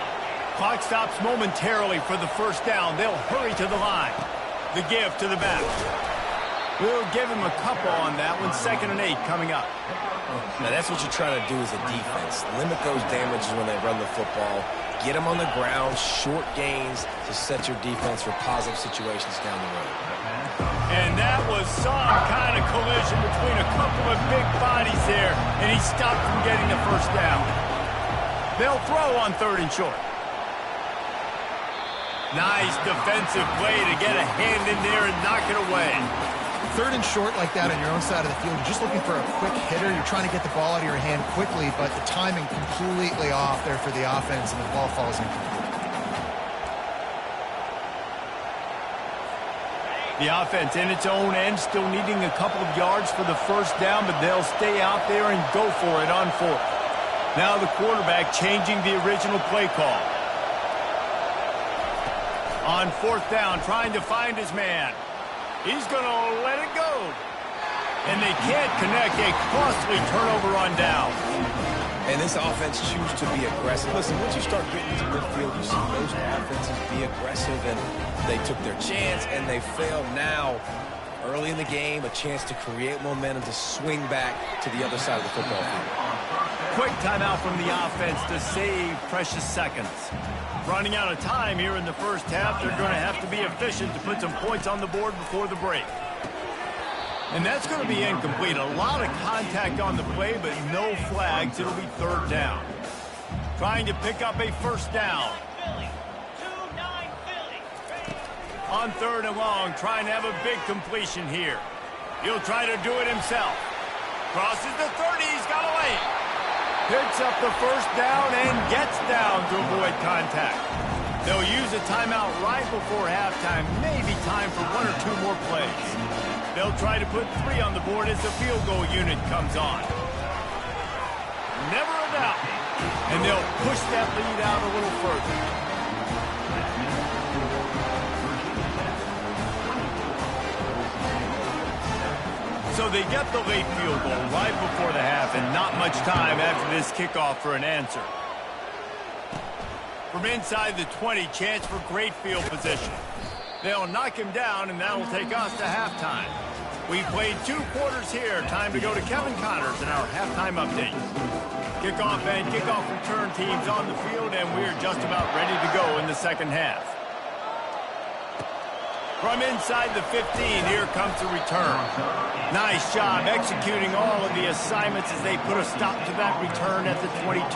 [SPEAKER 1] Clock stops momentarily for the 1st down. They'll hurry to the line. The give to the back. We'll give him a couple on that one. 2nd and 8 coming up.
[SPEAKER 3] Now, that's what you're trying to do as a defense. Limit those damages when they run the football. Get them on the ground, short gains to set your defense for positive situations down the road.
[SPEAKER 1] And that was some kind of collision between a couple of big bodies there, and he stopped from getting the 1st down. They'll throw on 3rd and short. Nice defensive play to get a hand in there and knock it away.
[SPEAKER 2] 3rd and short like that on your own side of the field. You're just looking for a quick hitter. You're trying to get the ball out of your hand quickly, but the timing completely off there for the offense, and the ball falls incomplete.
[SPEAKER 1] The offense in its own end still needing a couple of yards for the 1st down, but they'll stay out there and go for it on 4th. Now the quarterback changing the original play call. On 4th down, trying to find his man. He's going to let it go. And they can't connect. A costly turnover on down.
[SPEAKER 3] And this offense chooses to be aggressive. Listen, once you start getting to midfield, you see most offenses be aggressive, and they took their chance, and they failed. Now, early in the game, a chance to create momentum to swing back to the other side of the football field.
[SPEAKER 1] quick timeout from the offense to save precious seconds. Running out of time here in the first half, they're going to have to be efficient to put some points on the board before the break. And that's going to be incomplete. A lot of contact on the play, but no flags. It'll be third down. Trying to pick up a first down. On third and long, trying to have a big completion here. He'll try to do it himself. Crosses the 30, he's got away. Picks up the first down and gets down to avoid contact. They'll use a timeout right before halftime. Maybe time for one or two more plays. They'll try to put 3 on the board as the field goal unit comes on. Never a doubt. And they'll push that lead out a little further. So they get the late field goal right before the half, and not much time after this kickoff for an answer. From inside the 20, chance for great field position. They'll knock him down, and that'll take us to halftime. We played 2 quarters here. Time to go to Kevin Connors in our halftime update. Kickoff and kickoff return teams on the field, and we're just about ready to go in the second half. From inside the 15, here comes the return. Nice job executing all of the assignments as they put a stop to that return at the 22.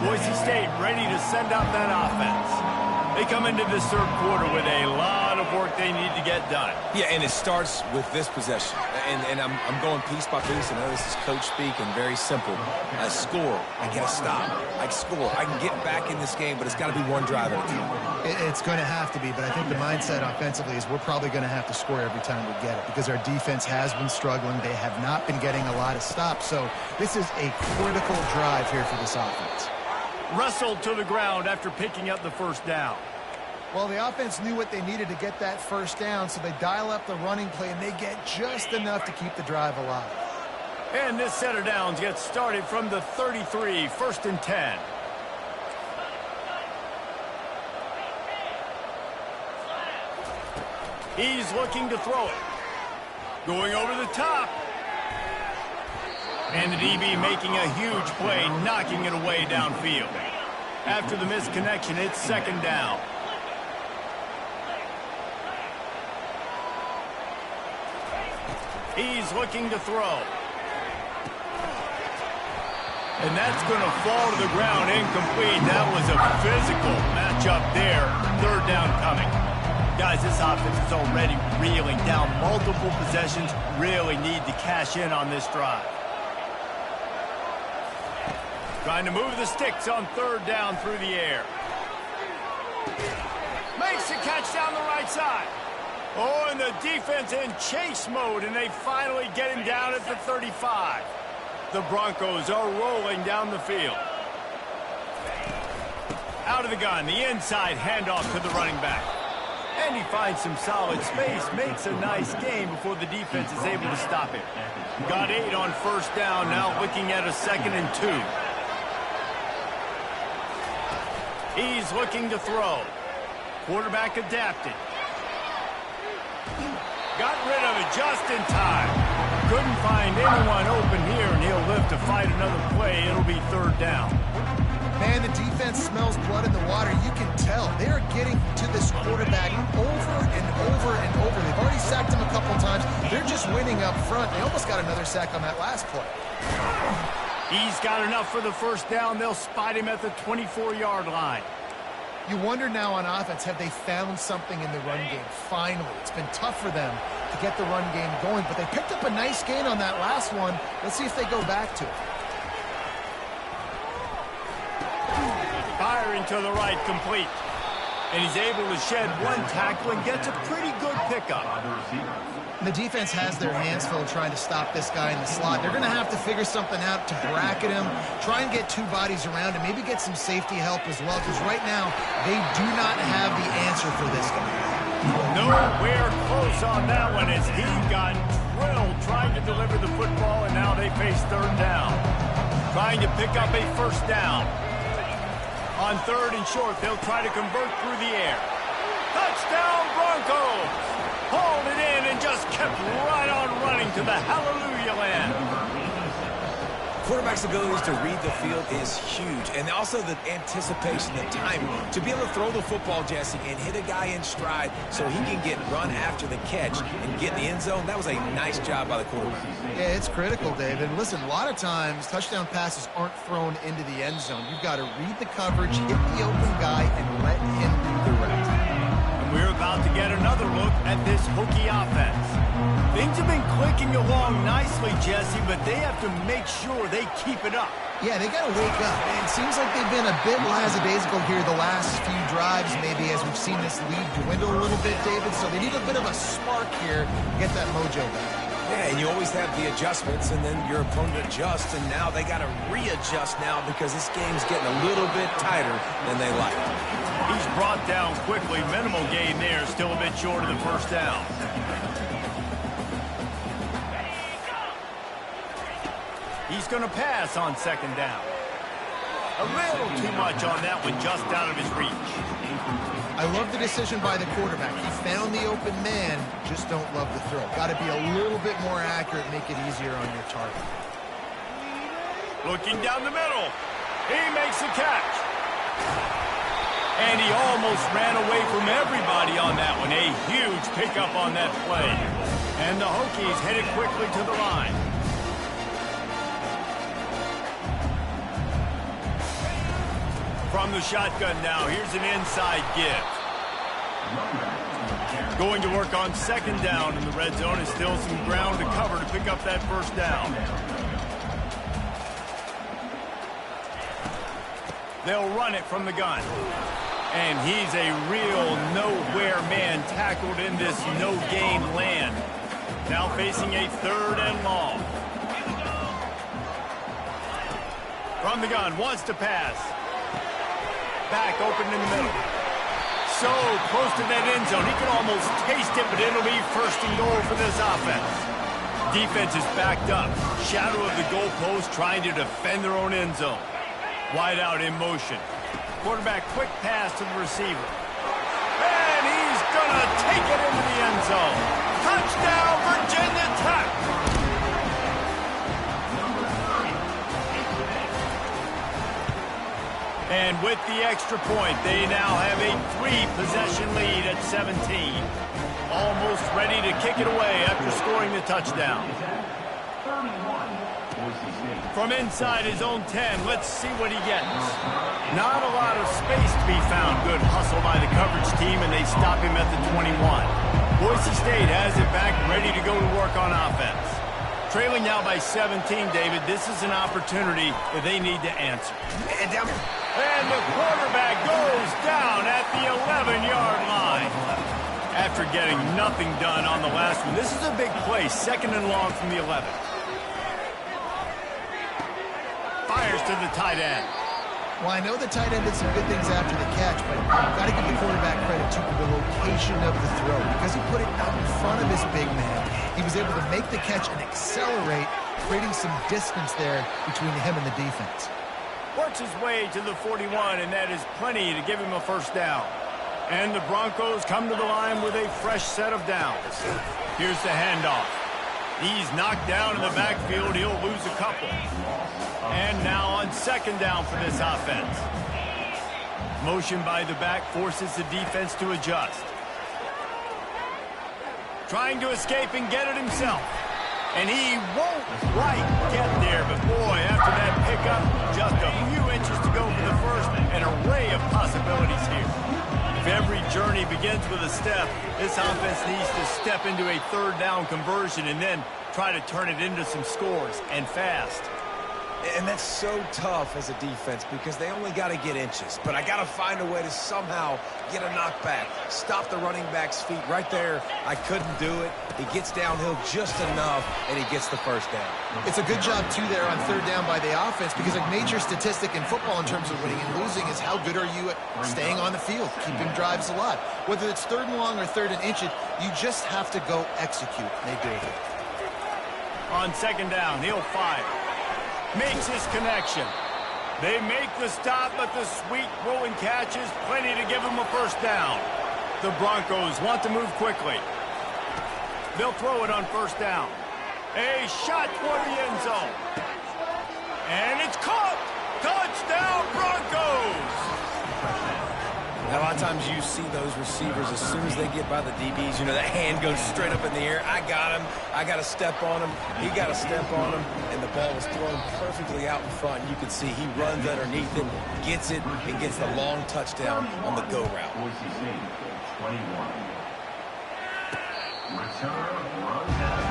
[SPEAKER 1] Boise State ready to send out that offense. They come into this third quarter with a lot of work they need to get done.
[SPEAKER 3] Yeah, and it starts with this possession. And I'm going piece by piece. I know this is coach speak and very simple. I score. I get a stop. I score. I can get back in this game, but it's got to be one drive at a time.
[SPEAKER 2] It's going to have to be, but I think the mindset offensively is we're probably going to have to score every time we get it because our defense has been struggling. They have not been getting a lot of stops. So this is a critical drive here for this offense.
[SPEAKER 1] Wrestled to the ground after picking up the first down.
[SPEAKER 2] Well, the offense knew what they needed to get that first down, so they dial up the running play, and they get just enough to keep the drive alive.
[SPEAKER 1] And this set of downs gets started from the 33, 1st and 10. He's looking to throw it. Going over the top. And the DB making a huge play, knocking it away downfield. After the misconnection, it's second down. He's looking to throw. And that's going to fall to the ground incomplete. That was a physical matchup there. Third down coming. Guys, this offense is already reeling down multiple possessions. Really need to cash in on this drive. Trying to move the sticks on third down through the air. Makes the catch down the right side. Oh, and the defense in chase mode, and they finally get him down at the 35. The Broncos are rolling down the field. Out of the gun, the inside handoff to the running back. And he finds some solid space, makes a nice gain before the defense is able to stop him. Got 8 on first down, now looking at a 2nd and 2. He's looking to throw. Quarterback adapted. Got rid of it just in time. Couldn't find anyone open here, and he'll live to fight another play. It'll be third down.
[SPEAKER 2] Man, the defense smells blood in the water. You can tell. They are getting to this quarterback over and over and over. They've already sacked him a couple times. They're just winning up front. They almost got another sack on that last play.
[SPEAKER 1] He's got enough for the first down. They'll spot him at the 24-yard line.
[SPEAKER 2] You wonder now on offense, have they found something in the run game? Finally. It's been tough for them to get the run game going, but they picked up a nice gain on that last one. Let's see if they go back to it.
[SPEAKER 1] Firing to the right, complete. And he's able to shed one tackle and gets a pretty good pickup.
[SPEAKER 2] The defense has their hands full trying to stop this guy in the slot. They're going to have to figure something out to bracket him, try and get 2 bodies around him, maybe get some safety help as well, because right now they do not have the answer for this guy.
[SPEAKER 1] Nowhere close on that one as he got drilled trying to deliver the football, and now they face third down. Trying to pick up a first down. On third and short, they'll try to convert through the air. Touchdown, Broncos! Hauled it in and just kept right on running to the hallelujah land.
[SPEAKER 3] Quarterback's abilities to read the field is huge, and also the anticipation, the timing. To be able to throw the football, Jesse, and hit a guy in stride so he can get run after the catch and get in the end zone, that was a nice job by the quarterback.
[SPEAKER 2] Yeah, it's critical, David. Listen, a lot of times touchdown passes aren't thrown into the end zone. You've got to read the coverage, hit the open guy, and let him do the rest.
[SPEAKER 1] And we're about to get another look at this Hokie offense. Things have been clicking along nicely, Jesse, but they have to make sure they keep it up.
[SPEAKER 2] Yeah, they got to wake up. It seems like they've been a bit lackadaisical here the last few drives, maybe as we've seen this lead dwindle a little bit, David. So they need a bit of a spark here to get that mojo back.
[SPEAKER 3] Yeah, and you always have the adjustments, and then your opponent adjusts, and now they got to readjust now because this game's getting a little bit tighter than they like.
[SPEAKER 1] He's brought down quickly. Minimal gain there, still a bit short of the first down. He's going to pass on second down. A little too much on that one, just out of his reach.
[SPEAKER 2] I love the decision by the quarterback. He found the open man, just don't love the throw. Got to be a little bit more accurate, make it easier on your target.
[SPEAKER 1] Looking down the middle. He makes the catch. And he almost ran away from everybody on that one. A huge pickup on that play. And the Hokies headed quickly to the line. From the shotgun now, here's an inside give. Going to work on second down in the red zone. Is still some ground to cover to pick up that first down. They'll run it from the gun. And he's a real nowhere man tackled in this no-gain land. Now facing a third and long. From the gun, wants to pass. Back open in the middle. So close to that end zone. He can almost taste it, but it'll be first and goal for this offense. Defense is backed up. Shadow of the goalpost trying to defend their own end zone. Wide out in motion. Quarterback quick pass to the receiver. And he's going to take it into the end zone. Touchdown, Virginia Tech. And with the extra point, they now have a 3-possession lead at 17. Almost ready to kick it away after scoring the touchdown. From inside his own 10, let's see what he gets. Not a lot of space to be found. Good hustle by the coverage team, and they stop him at the 21. Boise State has it back, ready to go to work on offense. Trailing now by 17, David. This is an opportunity that they need to answer. And the quarterback goes down at the 11-yard line. After getting nothing done on the last one, this is a big play. Second and long from the 11. Fires to the tight end.
[SPEAKER 2] Well, I know the tight end did some good things after the catch, but you've got to give the quarterback credit to the location of the throw. Because he put it out in front of his big man, he was able to make the catch and accelerate, creating some distance there between him and the defense.
[SPEAKER 1] Works his way to the 41, and that is plenty to give him a first down. And the Broncos come to the line with a fresh set of downs. Here's the handoff. He's knocked down in the backfield. He'll lose a couple. And now on second down for this offense. Motion by the back forces the defense to adjust. Trying to escape and get it himself. And he won't quite get there, but boy, after that pickup, just a few inches to go for the first. An array of possibilities here. If every journey begins with a step, this offense needs to step into a third down conversion and then try to turn it into some scores, and fast.
[SPEAKER 3] And that's so tough as a defense because they only got to get inches. But I got to find a way to somehow get a knockback, stop the running back's feet right there. I couldn't do it. He gets downhill just enough, and he gets the first down.
[SPEAKER 2] It's a good job, too, there on third down by the offense because a major statistic in football in terms of winning and losing is how good are you at staying on the field, keeping drives alive. Whether it's third and long or third and inches, you just have to go execute. They do it.
[SPEAKER 1] On second down, he'll fire. Makes his connection. They make the stop, but the sweet rolling catch is plenty to give him a first down. The Broncos want to move quickly. They'll throw it on first down. A shot toward the end zone. And it's caught! Touchdown, Broncos!
[SPEAKER 3] Now, a lot of times you see those receivers, as soon as they get by the DBs, you know, that hand goes straight up in the air. I got him. I got to step on him. He got to step on him. And the ball was thrown perfectly out in front. You can see he runs underneath it, gets it, and gets the long touchdown on the go route.
[SPEAKER 5] Boise State, 21. Return run down.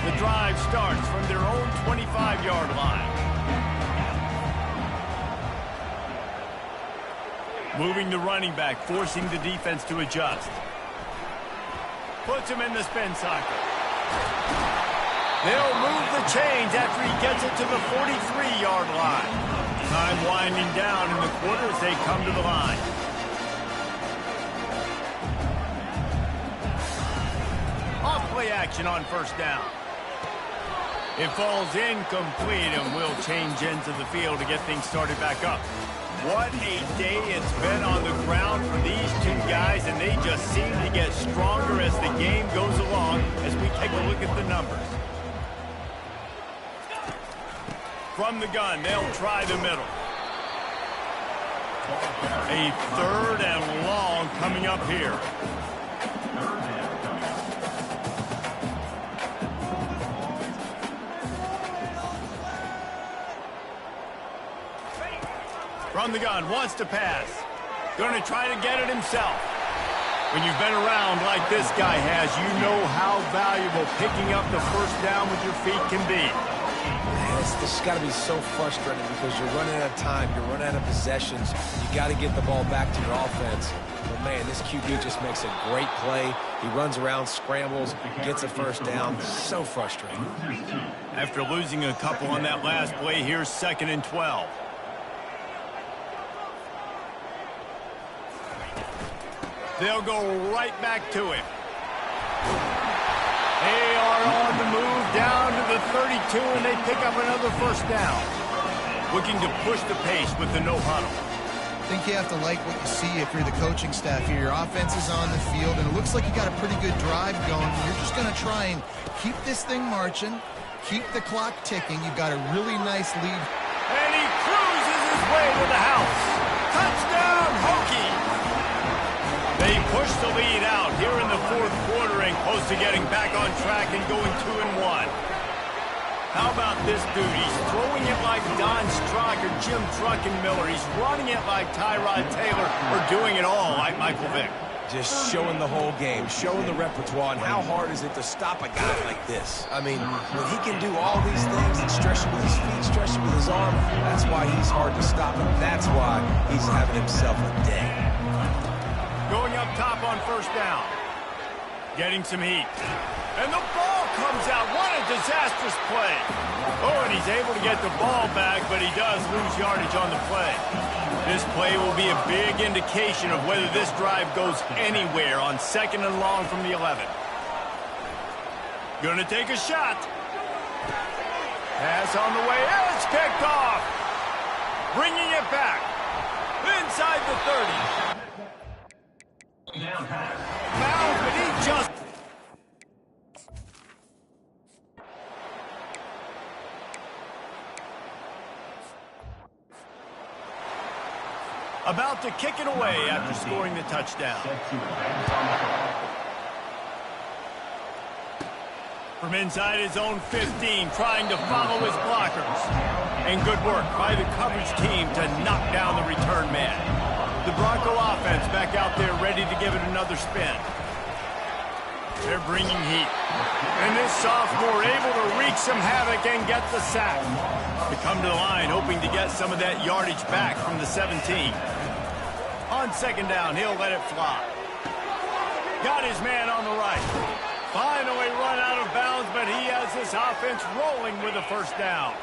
[SPEAKER 1] The drive starts from their own 25-yard line. Moving the running back, forcing the defense to adjust. Puts him in the spin cycle. They'll move the chains after he gets it to the 43-yard line. Time winding down in the quarter as they come to the line. Off play action on first down. It falls incomplete and will change ends of the field to get things started back up. What a day it's been on the ground for these two guys, and they just seem to get stronger as the game goes along as we take a look at the numbers. From the gun, they'll try the middle. A 3rd and long coming up here. From the gun, wants to pass. Going to try to get it himself. When you've been around like this guy has, you know how valuable picking up the first down with your feet can be.
[SPEAKER 3] This has got to be so frustrating because you're running out of time. You're running out of possessions. You got to get the ball back to your offense. But, man, this QB just makes a great play. He runs around, scrambles, gets a first down. So frustrating.
[SPEAKER 1] After losing a couple on that last play, here's 2nd and 12. They'll go right back to him. They are on the move down to the 32, and they pick up another first down. Looking to push the pace with the no huddle.
[SPEAKER 2] I think you have to like what you see if you're the coaching staff here. Your offense is on the field, and it looks like you got a pretty good drive going. You're just going to try and keep this thing marching, keep the clock ticking. You've got a really nice lead.
[SPEAKER 1] And he cruises his way to the house. Touchdown, Hokie! They push the lead out here in the 4th quarter and close to getting back on track and going 2-1. How about this dude? He's throwing it like Don Strock or Jim Druckenmiller. He's running it like Tyrod Taylor or doing it all like Michael Vick.
[SPEAKER 3] Just showing the whole game, showing the repertoire, and how hard is it to stop a guy like this? I mean, when he can do all these things and stretch it with his feet, stretch it with his arm, that's why he's hard to stop, and that's why he's having himself a day.
[SPEAKER 1] Going up top on first down. Getting some heat. And the ball comes out. What a disastrous play. Oh, and he's able to get the ball back, but he does lose yardage on the play. This play will be a big indication of whether this drive goes anywhere on 2nd and long from the 11. Gonna take a shot. Pass on the way. It's picked off. Bringing it back. Inside the 30. Foul, but he just... About to kick it away after scoring the touchdown. From inside his own 15, trying to follow his blockers. And good work by the coverage team to knock down the return man. The Bronco offense back out there ready to give it another spin. They're bringing heat. And this sophomore able to wreak some havoc and get the sack. To come to the line hoping to get some of that yardage back from the 17. On 2nd down, he'll let it fly. Got his man on the right. Finally run out of bounds, but he has this offense rolling with a first down.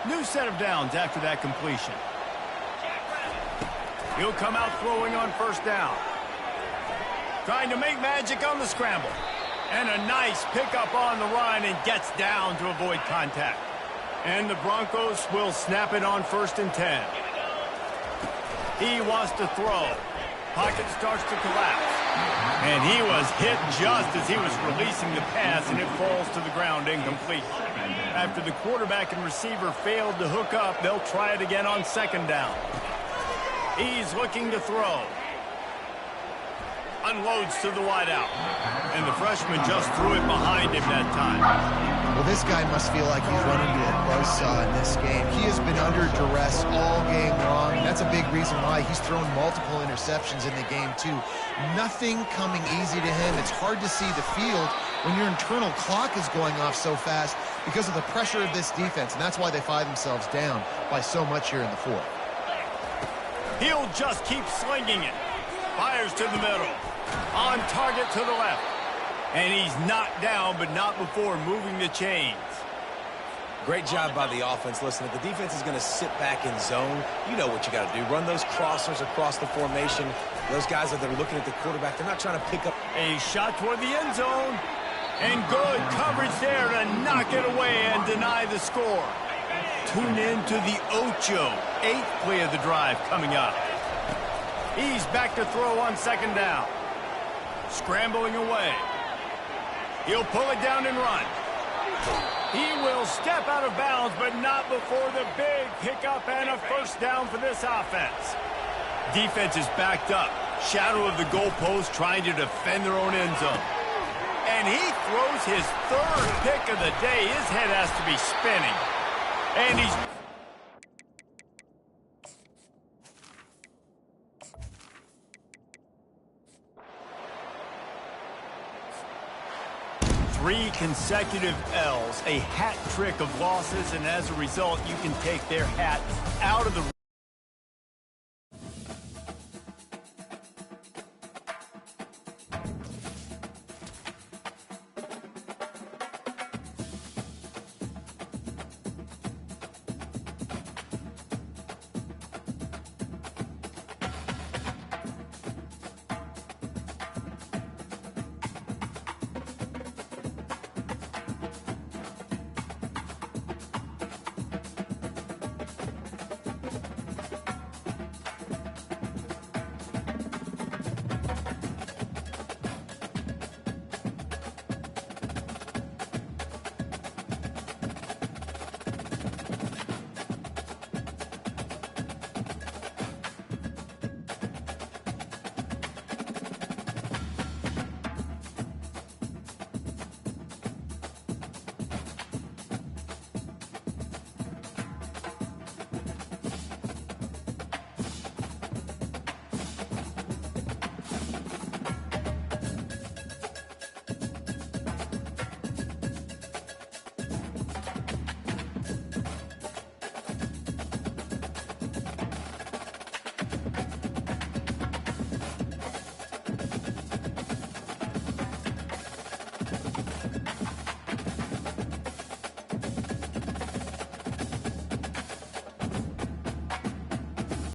[SPEAKER 1] New set of downs after that completion. He'll come out throwing on first down. Trying to make magic on the scramble. And a nice pickup on the run and gets down to avoid contact. And the Broncos will snap it on 1st and 10. He wants to throw. Pocket starts to collapse. And he was hit just as he was releasing the pass, and it falls to the ground incomplete. After the quarterback and receiver failed to hook up, they'll try it again on second down. He's looking to throw. Unloads to the wideout. And the freshman just threw it behind him that time.
[SPEAKER 2] Well, this guy must feel like he's run into a buzzsaw in this game. He has been under duress all game long, and that's a big reason why he's thrown multiple interceptions in the game, too. Nothing coming easy to him. It's hard to see the field when your internal clock is going off so fast because of the pressure of this defense, and that's why they find themselves down by so much here in the fourth.
[SPEAKER 1] He'll just keep slinging it. Fires to the middle. On target to the left. And he's knocked down, but not before moving the chains.
[SPEAKER 3] Great job by the offense. Listen, if the defense is going to sit back in zone, you know what you got to do. Run those crossers across the formation. Those guys that are looking at the quarterback, they're not trying to pick up.
[SPEAKER 1] A shot toward the end zone. And good coverage there to knock it away and deny the score. Tune in to the Ocho. 8th play of the drive coming up. He's back to throw on second down. Scrambling away. He'll pull it down and run. He will step out of bounds, but not before the big pickup and a first down for this offense. Defense is backed up. Shadow of the goalpost trying to defend their own end zone. And he throws his 3rd pick of the day. His head has to be spinning. And he's... Three consecutive L's, a hat trick of losses, and as a result, you can take their hat out of the